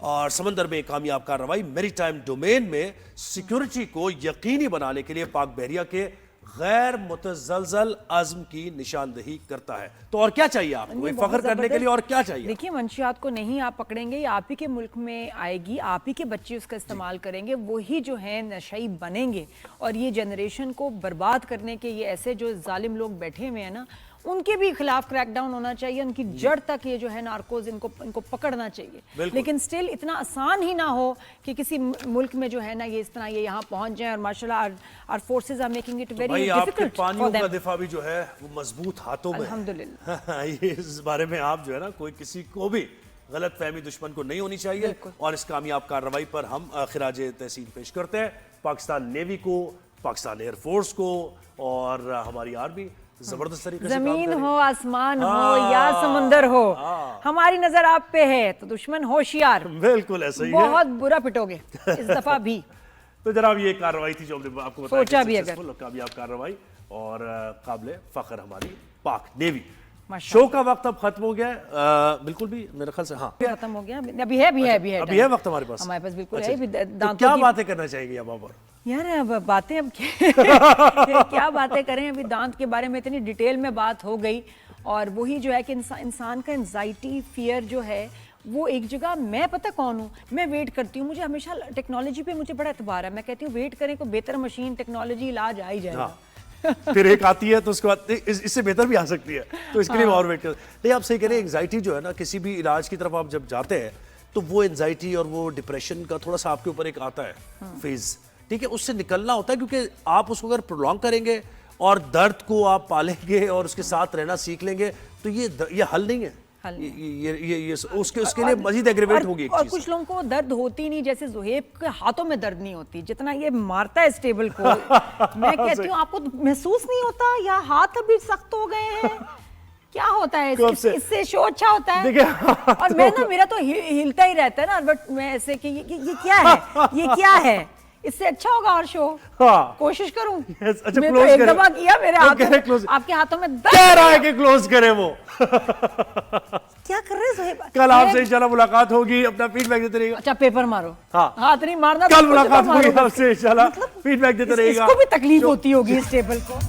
और समंदर में कामयाब कार्रवाई मैरीटाइम डोमेन में सिक्योरिटी को यकीनी बनाने के लिए पाक बहरिया के गैर मुतज़लज़ल अज़्म की निशानदही करता है। तो और क्या चाहिए आपको नहीं, फ़ख्र बहुत करने के लिए, और क्या चाहिए? देखिए, मंशियात को नहीं आप पकड़ेंगे, ये आप ही के मुल्क में आएगी, आप ही के बच्चे उसका इस्तेमाल करेंगे, वही जो है नशई बनेंगे। और ये जनरेशन को बर्बाद करने के ये ऐसे जो जालिम लोग बैठे हुए हैं ना, उनके भी खिलाफ क्रैकडाउन होना चाहिए। उनकी जड़ तक ये जो है नार्कोज इनको पकड़ना चाहिए। लेकिन स्टिल इतना आसान ही ना हो कि किसी मुल्क में जो है ना ये इस तरह ये यहाँ पहुंच जाए। और माशाल्लाह our forces are making it very भाई, आपके डिफिकल्ट पानियों फॉर का देम। दिफा भी जो है वो मजबूत हाथों में है। अल्हम्दुलिल्लाह। ये इस बारे में आप जो है ना, कोई किसी को भी गलत फहमी दुश्मन को नहीं होनी चाहिए। और इस कामयाब कार्रवाई पर हम खिराज तहसीन पेश करते हैं पाकिस्तान नेवी को, पाकिस्तान एयरफोर्स को और हमारी आर्मी। जबरदस्त तरीके से काम कर जमीन रही है। हो, आसमान हो या समंदर हो, हमारी नजर आप पे है तो दुश्मन होशियार। बिल्कुल ऐसा ही है। बहुत बुरा पिटोगे इस दफा भी। तो जनाब, ये कार्रवाई थी जो हमने आपको बताया, सोचा भी अगर। सक्सेसफुल और कामयाब कार्रवाई और काबिल फख्र हमारी पाक नेवी। माशाल्लाह। शो का वक्त अब खत्म हो गया है। बिल्कुल भी मेरे ख्याल से हाँ खत्म हो गया। अभी है अभी है वक्त हमारे पास। हमारे पास बिल्कुल अच्छा, है। अभी तो दांतों क्या की बातें करना चाहेंगे अब आप? और यार, अब बातें अब क्या बातें करें। अभी दांत के बारे में इतनी डिटेल में बात हो गई। और वही जो है कि इंसान का एंजाइटी, फियर जो है वो एक जगह, मैं पता कौन हूँ, मैं वेट करती हूँ, मुझे हमेशा टेक्नोलॉजी पे मुझे बड़ा एतबार है, मैं कहती हूँ वेट करें, कोई बेहतर मशीन टेक्नोलॉजी इलाज आ ही जाएगा। फिर एक आती है तो उसके बाद इससे बेहतर भी आ सकती है, तो इसके लिए और वेट कर। नहीं, आप सही कह रहे हैं, एंजाइटी जो है ना, किसी भी इलाज की तरफ आप जब जाते हैं तो वो एंजाइटी और वो डिप्रेशन का थोड़ा सा आपके ऊपर एक आता है फेज, ठीक है, उससे निकलना होता है, क्योंकि आप उसको अगर प्रोलॉन्ग करेंगे और दर्द को आप पालेंगे और उसके साथ रहना सीख लेंगे तो ये हल नहीं है। ये उसके लिए मजीद एग्रीवेट होगी एक और चीज़। कुछ लोगों को दर्द होती नहीं, जैसे ज़ुहैब के हाथों में दर्द नहीं होती जितना ये मारता है इस टेबल को। मैं कहती हूँ आपको महसूस नहीं होता, या हाथ अभी सख्त हो गए हैं, क्या होता है इससे शो अच्छा होता है। और मैं ना, मेरा तो हिलता ही रहता है ना, बट मैं ऐसे कि ये क्या है, ये क्या है, इससे अच्छा होगा और शो। हाँ। कोशिश करूं। अच्छा, मैं तो एक दफा किया, मेरे हाथों, आपके हाथों में दर्द कह रहा है कि क्लोज करें वो। क्या कर रहे हैं ज़ुहैब? कल आपसे इंशाल्लाह मुलाकात होगी, अपना फीडबैक देते रहिएगा। अच्छा, पेपर मारो। हाँ, हाथ नहीं मारना। कल मुलाकात होगी आपसे इंशाल्लाह, फीडबैक देते रहिएगा। इसको भी तकलीफ होती होगी इस टेबल को।